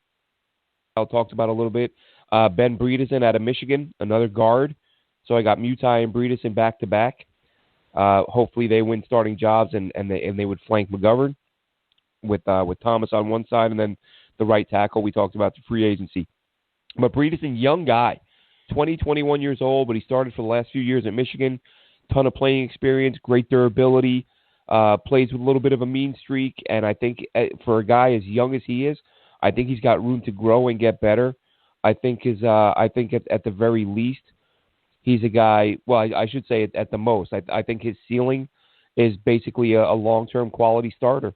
I'll talk about a little bit. Ben Bredeson out of Michigan, another guard. So I got Mutai and Bredeson back-to-back. Hopefully they win starting jobs and they would flank McGovern with Thomas on one side and then the right tackle. We talked about the free agency. But Bredeson, young guy, 21 years old, but he started for the last few years at Michigan. Ton of playing experience, great durability. plays with a little bit of a mean streak, and I think for a guy as young as he is, I think he's got room to grow and get better. I think at the very least, he's a guy. Well, I should say at the most. I think his ceiling is basically a long-term quality starter,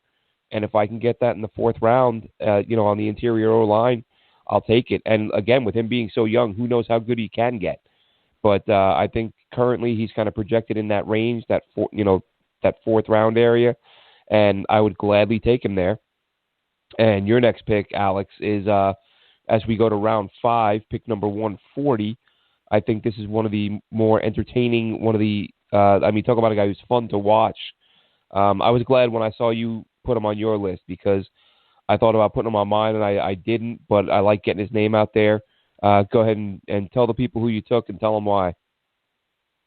and if I can get that in the fourth round, on the interior O-line, I'll take it. And again, with him being so young, who knows how good he can get? But I think currently he's kind of projected in that range, that fourth round area, and I would gladly take him there. And your next pick, Alex, is as we go to round 5, pick number 140. I think this is one of the more entertaining, talk about a guy who's fun to watch. I was glad when I saw you put him on your list because I thought about putting him on mine, and I didn't, but I like getting his name out there. Go ahead and tell the people who you took and tell them why.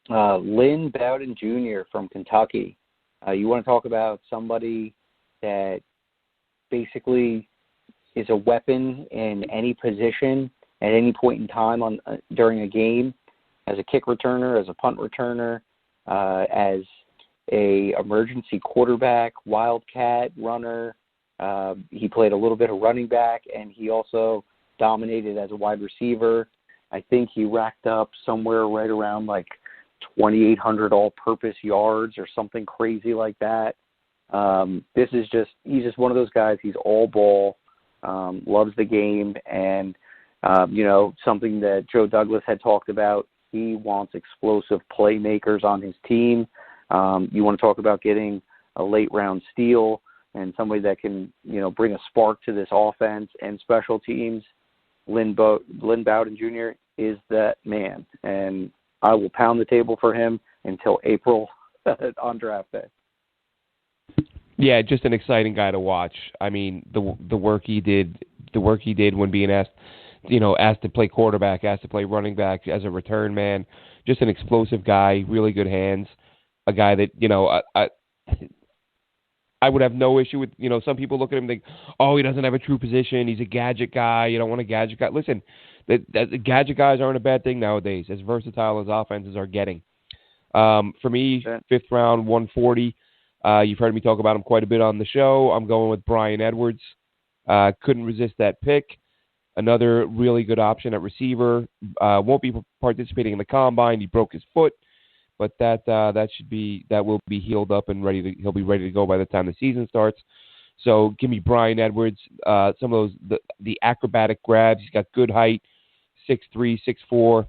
Lynn Bowden Jr. from Kentucky. You want to talk about somebody that basically is a weapon in any position at any point in time during a game, as a kick returner, as a punt returner, as a emergency quarterback, wildcat runner. He played a little bit of running back, and he also dominated as a wide receiver. I think he racked up somewhere right around like 2,800 all-purpose yards or something crazy like that. He's just one of those guys. He's all ball, loves the game, and something that Joe Douglas had talked about. He wants explosive playmakers on his team. You want to talk about getting a late-round steal and somebody that can, bring a spark to this offense and special teams. Lynn Bowden Jr. is that man, and I will pound the table for him until April on draft day. Yeah, just an exciting guy to watch. I mean, the work he did when being asked to play quarterback, asked to play running back as a return man. Just an explosive guy, really good hands. A guy that I would have no issue with. Some people look at him and think, oh, he doesn't have a true position. He's a gadget guy. You don't want a gadget guy. Listen, the gadget guys aren't a bad thing nowadays, as versatile as offenses are getting. For me, fifth round, 140. You've heard me talk about him quite a bit on the show. I'm going with Bryan Edwards. Couldn't resist that pick. Another really good option at receiver. Won't be participating in the combine. He broke his foot, but that will be healed up and he'll be ready to go by the time the season starts. So give me Bryan Edwards. Some of those the acrobatic grabs. He's got good height, 6'3", 6'4",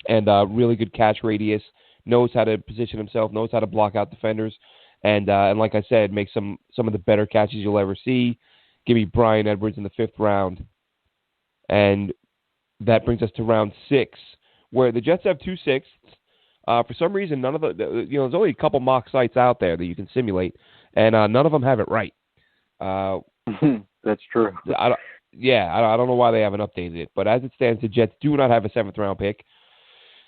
and really good catch radius. Knows how to position himself. Knows how to block out defenders. And like I said, make some of the better catches you'll ever see. Give me Bryan Edwards in the fifth round. And that brings us to round 6, where the Jets have 2 sixths. For some reason, none of there's only a couple mock sites out there that you can simulate, and none of them have it right. That's true. I don't know why they haven't updated it, but as it stands, the Jets do not have a 7th round pick.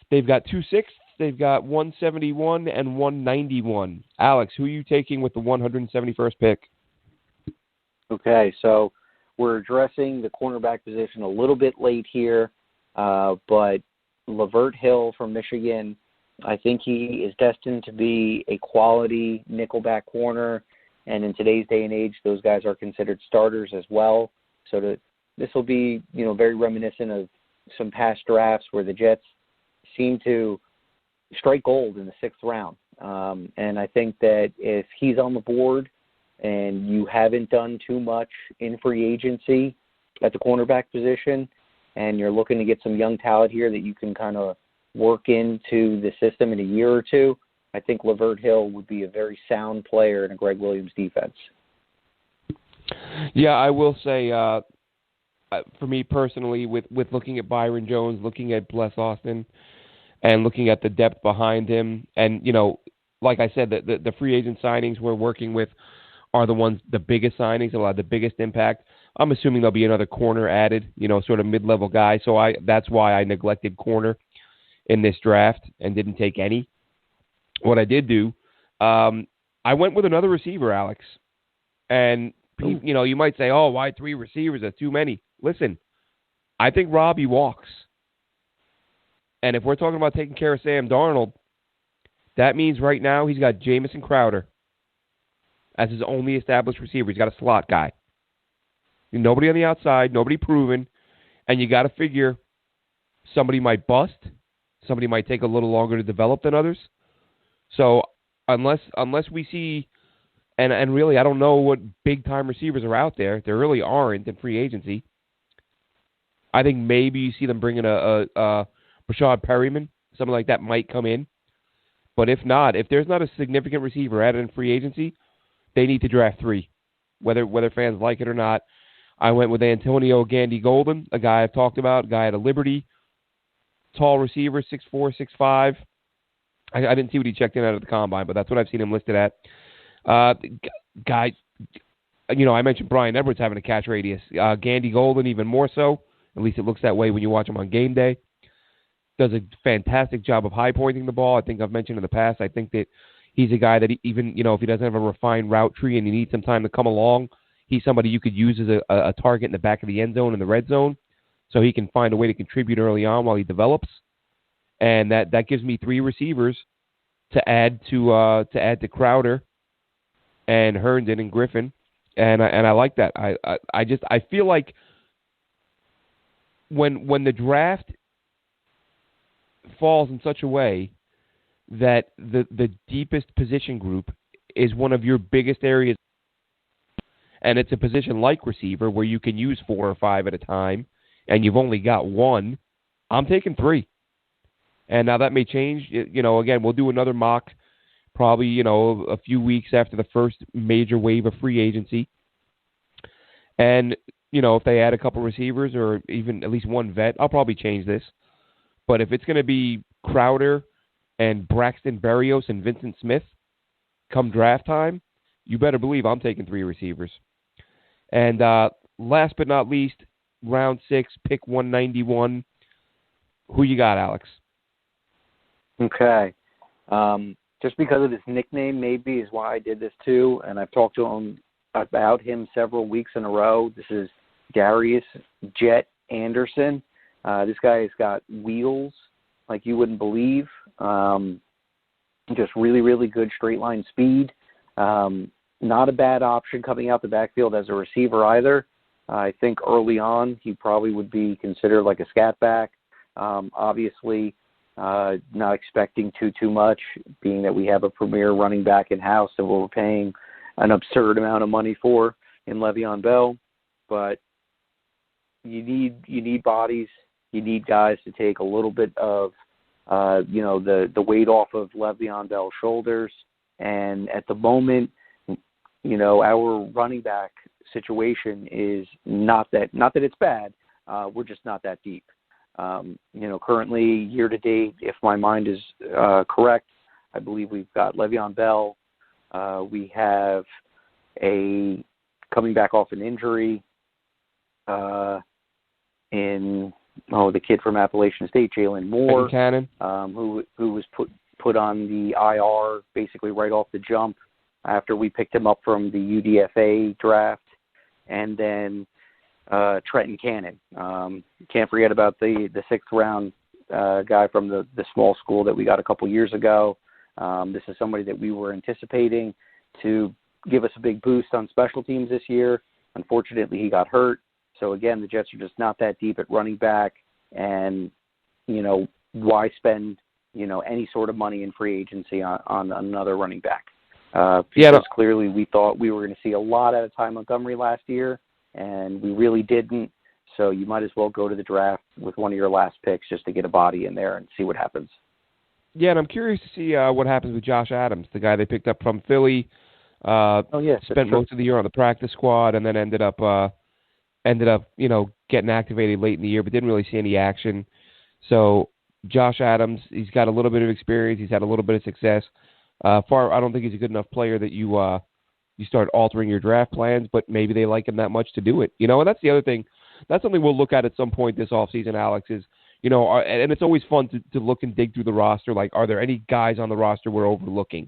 They've got 2 sixths. They've got 171 and 191. Alex, who are you taking with the 171st pick? Okay, so we're addressing the cornerback position a little bit late here, but Lavert Hill from Michigan, I think he is destined to be a quality nickelback corner, and in today's day and age, those guys are considered starters as well. So this will be, very reminiscent of some past drafts where the Jets seem to strike gold in the 6th round. And I think that if he's on the board and you haven't done too much in free agency at the cornerback position and you're looking to get some young talent here that you can kind of work into the system in a year or two, I think Lavert Hill would be a very sound player in a Greg Williams defense. Yeah, I will say, for me personally, with looking at Byron Jones, looking at Bless Austin, and looking at the depth behind him, and, like I said, the free agent signings we're working with are the biggest signings, will have the biggest impact. I'm assuming there'll be another corner added, sort of mid-level guy. So that's why I neglected corner in this draft and didn't take any. What I did do, I went with another receiver, Alex. And, you might say, oh, why 3 receivers? That's too many. Listen, I think Robby walks. And if we're talking about taking care of Sam Darnold, that means right now he's got Jamison Crowder, as his only established receiver. He's got a slot guy. Nobody on the outside, nobody proven, and you got to figure somebody might bust, somebody might take a little longer to develop than others. So unless we see, and really I don't know what big-time receivers are out there. There really aren't in free agency. I think maybe you see them bringing a Rashad Perryman, something like that might come in. But if not, if there's not a significant receiver added in free agency, they need to draft 3, whether fans like it or not. I went with Antonio Gandy-Golden, a guy I've talked about, a guy at a Liberty, tall receiver, 6'4", 6'5". I didn't see what he checked in at the combine, but that's what I've seen him listed at. Guy, I mentioned Brian Edwards having a catch radius. Gandy-Golden even more so. At least it looks that way when you watch him on game day. Does a fantastic job of high-pointing the ball. I think I've mentioned in the past, I think that he's a guy that even, if he doesn't have a refined route tree and you need some time to come along, he's somebody you could use as a target in the back of the end zone in the red zone, so he can find a way to contribute early on while he develops. And that gives me 3 receivers to add to Crowder and Herndon and Griffin, and I like that. I feel like when the draft falls in such a way that the deepest position group is one of your biggest areas, and it's a position like receiver where you can use 4 or 5 at a time, and you've only got 1, I'm taking 3. And now that may change. Again, we'll do another mock probably, a few weeks after the first major wave of free agency. And, if they add a couple receivers or even at least 1 vet, I'll probably change this. But if it's going to be Crowder and Braxton Berrios and Vincent Smith come draft time, you better believe I'm taking 3 receivers. And last but not least, round 6, pick 191. Who you got, Alex? Okay. Just because of his nickname maybe is why I did this too, and I've talked to him about him several weeks in a row. This is Darius Jet Anderson. This guy has got wheels like you wouldn't believe. Just really, really good straight line speed. Not a bad option coming out the backfield as a receiver either. I think early on he probably would be considered like a scat back. Obviously, not expecting too much, being that we have a premier running back in-house that we're paying an absurd amount of money for in Le'Veon Bell. But you need bodies. You need guys to take a little bit of the weight off of Le'Veon Bell's shoulders. And at the moment, our running back situation is not that it's bad. We're just not that deep. Currently year to date, if my mind is correct, I believe we've got Le'Veon Bell. We have coming back off an injury the kid from Appalachian State, Jalen Moore, who was put on the IR basically right off the jump after we picked him up from the UDFA draft. And then Trenton Cannon. Can't forget about the 6th round guy from the small school that we got a couple years ago. This is somebody that we were anticipating to give us a big boost on special teams this year. Unfortunately, he got hurt. So again, the Jets are just not that deep at running back, and why spend any sort of money in free agency on another running back? Because clearly we thought we were going to see a lot out of Ty Montgomery last year, and we really didn't. So you might as well go to the draft with one of your last picks just to get a body in there and see what happens. Yeah, and I'm curious to see what happens with Josh Adams, the guy they picked up from Philly. Spent most of the year on the practice squad, and then ended up getting activated late in the year, but didn't really see any action. So Josh Adams, he's got a little bit of experience. He's had a little bit of success. I don't think he's a good enough player that you start altering your draft plans, but maybe they like him that much to do it. And that's the other thing. That's something we'll look at some point this offseason, Alex, is, and it's always fun to look and dig through the roster. Like, are there any guys on the roster we're overlooking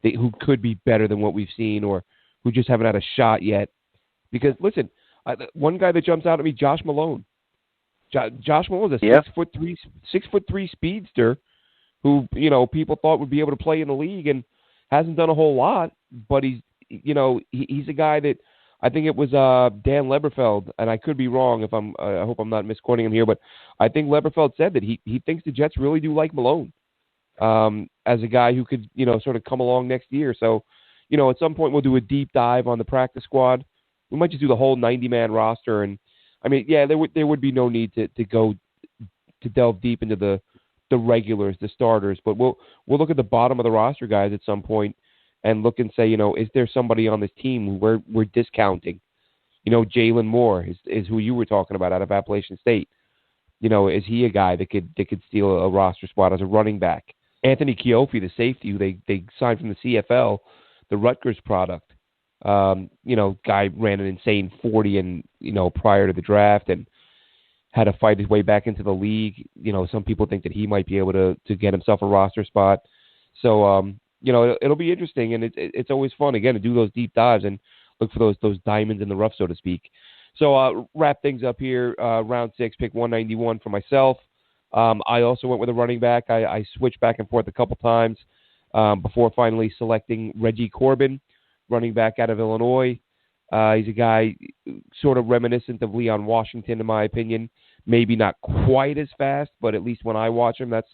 who could be better than what we've seen, or who just haven't had a shot yet? Because, listen, one guy that jumps out at me, Josh Malone. Josh Malone is a 6'3" speedster who, people thought would be able to play in the league and hasn't done a whole lot, but he's a guy that I think it was Dan Leberfeld, and I could be wrong if I hope I'm not misquoting him here, but I think Leberfeld said that he thinks the Jets really do like Malone as a guy who could, sort of come along next year. So, at some point we'll do a deep dive on the practice squad. We might just do the whole 90-man roster, and I mean, yeah, there would be no need to go to delve deep into the regulars, the starters, but we'll look at the bottom of the roster guys at some point and look and say, is there somebody on this team who we're discounting? Jalen Moore is who you were talking about out of Appalachian State. Is he a guy that could steal a roster spot as a running back? Anthony Chioffi, the safety, who they signed from the CFL, the Rutgers product. Guy ran an insane 40 and prior to the draft and had to fight his way back into the league. Some people think that he might be able to get himself a roster spot. So it'll be interesting, and it's always fun again to do those deep dives and look for those diamonds in the rough, so to speak. So wrap things up here. Round 6, pick 191 for myself. I also went with a running back. I switched back and forth a couple times before finally selecting Reggie Corbin, running back out of Illinois. He's a guy sort of reminiscent of Leon Washington, in my opinion. Maybe not quite as fast, but at least when I watch him, that's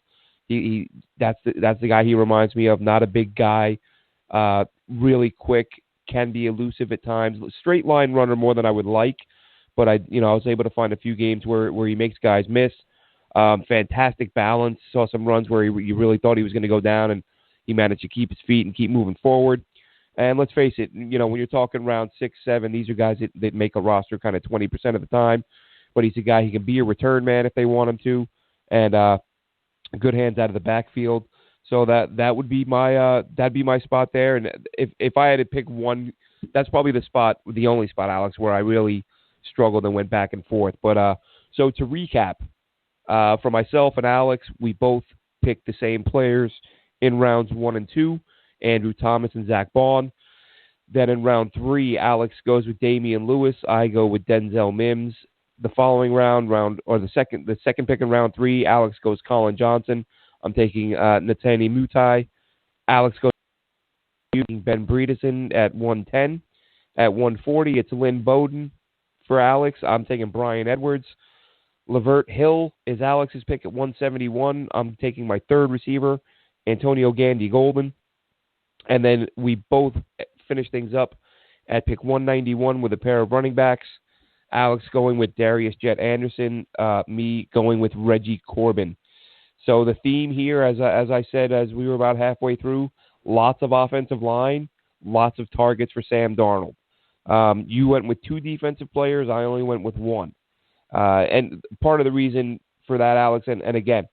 the guy he reminds me of. Not a big guy, really quick, can be elusive at times. Straight line runner more than I would like, but I was able to find a few games where he makes guys miss. Fantastic balance. Saw some runs where you really thought he was going to go down, and he managed to keep his feet and keep moving forward. And let's face it, when you're talking round 6, 7, these are guys that make a roster kind of 20% of the time. But he's a guy, he can be a return man if they want him to, and good hands out of the backfield. So that would be that'd be my spot there. And if I had to pick one, that's probably the only spot, Alex, where I really struggled and went back and forth. But so to recap, for myself and Alex, we both picked the same players in rounds 1 and 2. Andrew Thomas and Zach Bond. Then in round 3, Alex goes with Damian Lewis. I go with Denzel Mims. The following the second pick in round 3, Alex goes Colin Johnson. I'm taking Netani Mutai. Alex goes Ben Bredeson at 110. At 140, it's Lynn Bowden for Alex. I'm taking Brian Edwards. Lavert Hill is Alex's pick at 171. I'm taking my third receiver, Antonio Gandy Golden. And then we both finish things up at pick 191 with a pair of running backs. Alex going with Darius Jet Anderson, me going with Reggie Corbin. So the theme here, as I said, as we were about halfway through, lots of offensive line, lots of targets for Sam Darnold. You went with 2 defensive players. I only went with 1. And part of the reason for that, Alex, and again,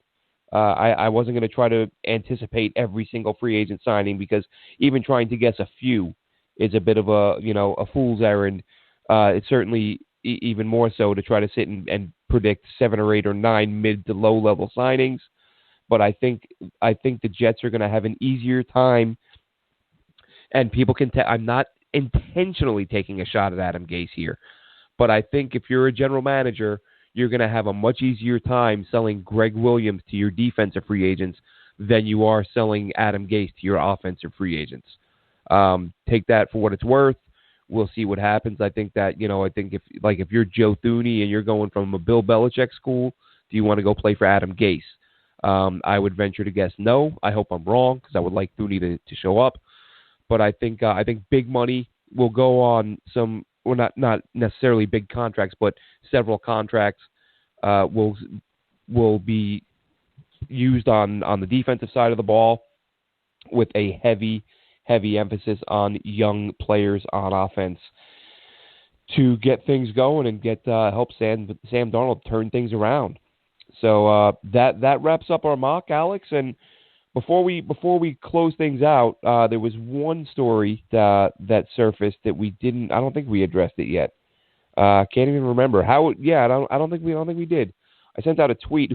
I wasn't going to try to anticipate every single free agent signing because even trying to guess a few is a bit of a fool's errand. It's certainly even more so to try to sit and predict 7 or 8 or 9 mid to low level signings. But I think the Jets are going to have an easier time, and people can tell I'm not intentionally taking a shot at Adam Gase here, but I think if you're a general manager, you're going to have a much easier time selling Greg Williams to your defensive free agents than you are selling Adam Gase to your offensive free agents. Take that for what it's worth. We'll see what happens. I think that, if you're Joe Thuney and you're going from a Bill Belichick school, do you want to go play for Adam Gase? I would venture to guess no. I hope I'm wrong because I would like Thuney to show up. But I think big money will go on some, well, not necessarily big contracts, but several contracts will be used on the defensive side of the ball with a heavy emphasis on young players on offense to get things going and help Sam Darnold turn things around. So that wraps up our mock, Alex. And before we close things out, there was one story that surfaced that I don't think we addressed it yet. Can't even remember how. Yeah, I don't think we did. I sent out a tweet.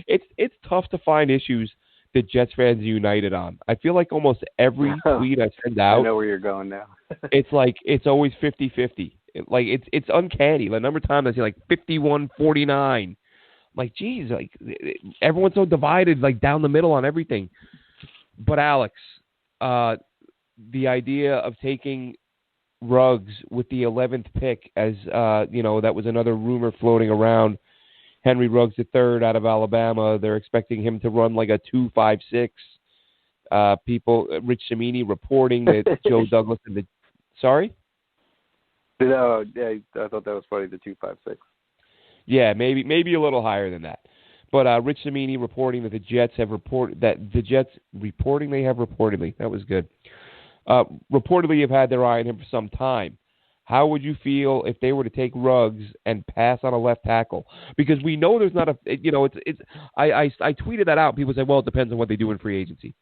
It's tough to find issues that Jets fans are united on. I feel like almost every tweet I send out. I know where you're going now. it's always 50-50. It's uncanny. The number of times I see 51-49. Geez, everyone's so divided, down the middle on everything. But Alex, the idea of taking Ruggs with the 11th pick, as that was another rumor floating around. Henry Ruggs III out of Alabama. They're expecting him to run like a 2.56. Rich Cimini reporting that Joe Douglas and the. Sorry? No, I thought that was funny. The 2.56. Yeah, maybe a little higher than that. But Rich Cimini reporting that the Jets have reported that the Jets reportedly that was good. Reportedly have had their eye on him for some time. How would you feel if they were to take Ruggs and pass on a left tackle? Because we know there's not a I tweeted that out. People say, well, it depends on what they do in free agency.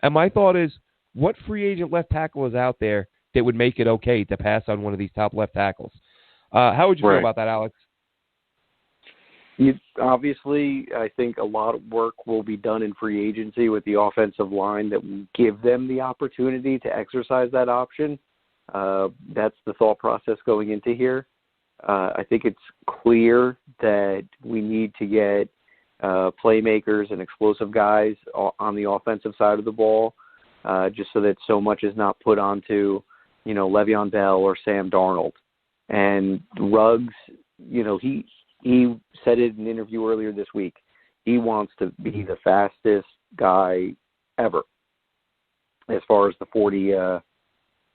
And my thought is, what free agent left tackle is out there that would make it okay to pass on one of these top left tackles? How would you feel about that, Alex? Obviously, I think a lot of work will be done in free agency with the offensive line that will give them the opportunity to exercise that option. That's the thought process going into here. I think it's clear that we need to get playmakers and explosive guys on the offensive side of the ball, just so that so much is not put onto, Le'Veon Bell or Sam Darnold. And Ruggs, he said it in an interview earlier this week. He wants to be the fastest guy ever as far as the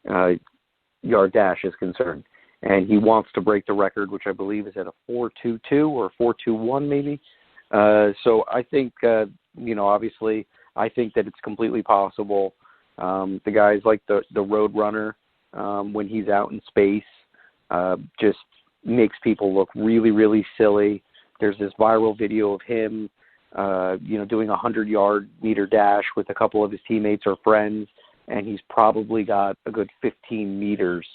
40-yard dash is concerned. And he wants to break the record, which I believe is at a 4.22 or 4.21 maybe. So I think, obviously, I think that it's completely possible. The guy's like the road runner when he's out in space, just makes people look really, really silly. There's this viral video of him, doing a 100-yard meter dash with a couple of his teammates or friends, and he's probably got a good 15 meters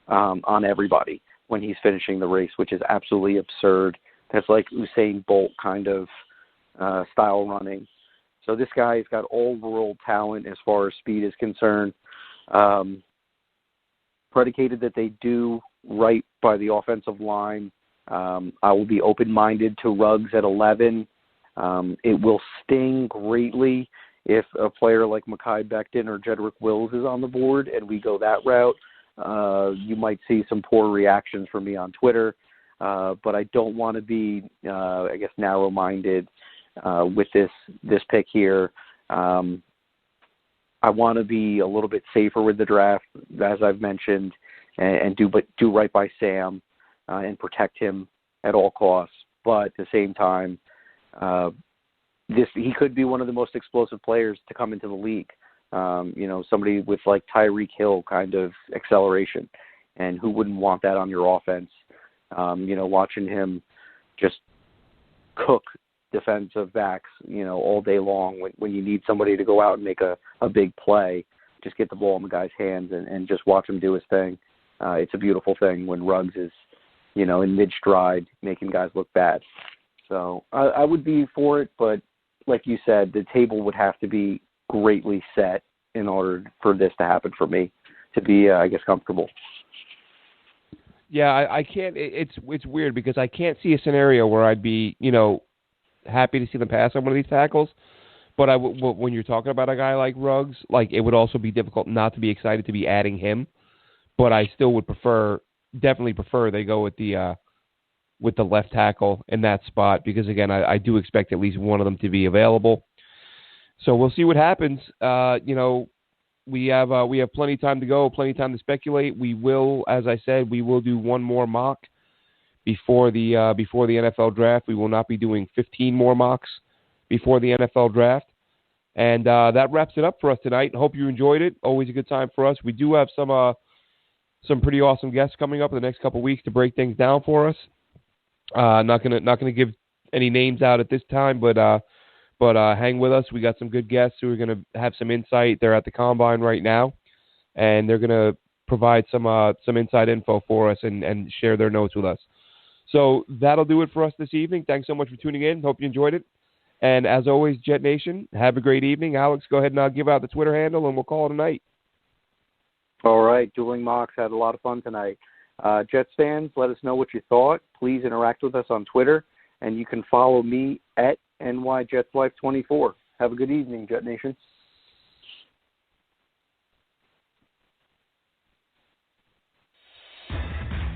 on everybody when he's finishing the race, which is absolutely absurd. That's like Usain Bolt kind of style running. So this guy's got all-world talent as far as speed is concerned. Predicated that they do right by the offensive line, I will be open-minded to Ruggs at 11. It will sting greatly if a player like Mekhi Becton or Jedrick Wills is on the board and we go that route. You might see some poor reactions from me on Twitter, but I don't want to be, narrow-minded with this pick here. I want to be a little bit safer with the draft, as I've mentioned, and do right by Sam and protect him at all costs. But at the same time, he could be one of the most explosive players to come into the league. Somebody with like Tyreek Hill kind of acceleration, and who wouldn't want that on your offense? Watching him just cook defensive backs, all day long when you need somebody to go out and make a big play, just get the ball in the guy's hands and just watch him do his thing. It's a beautiful thing when Ruggs is, in mid-stride making guys look bad. So I would be for it, but like you said, the table would have to be greatly set in order for this to happen for me to be, comfortable. Yeah, I can't. It's weird because I can't see a scenario where I'd be, happy to see them pass on one of these tackles. But when you're talking about a guy like Ruggs, it would also be difficult not to be excited to be adding him. But I still would definitely prefer they go with the left tackle in that spot because again, I do expect at least one of them to be available. So we'll see what happens. We have plenty of time to go, plenty of time to speculate. We will, as I said, do one more mock before the NFL draft. We will not be doing 15 more mocks before the NFL draft. And that wraps it up for us tonight. Hope you enjoyed it. Always a good time for us. We do have some pretty awesome guests coming up in the next couple of weeks to break things down for us. Not gonna give any names out at this time, but hang with us. We got some good guests who are gonna have some insight. They're at the Combine right now, and they're gonna provide some inside info for us and share their notes with us. So that'll do it for us this evening. Thanks so much for tuning in. Hope you enjoyed it. And as always, Jet Nation, have a great evening. Alex, go ahead and give out the Twitter handle, and we'll call it a night. All right, Dueling Mocks had a lot of fun tonight. Jets fans, let us know what you thought. Please interact with us on Twitter, and you can follow me at NYJetsLife24. Have a good evening, Jet Nation.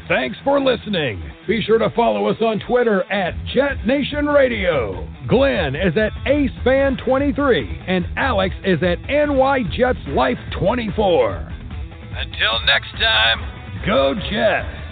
Thanks for listening. Be sure to follow us on Twitter at JetNation Radio. Glenn is at AceFan23 and Alex is at NYJetsLife24. Until next time, go Jets!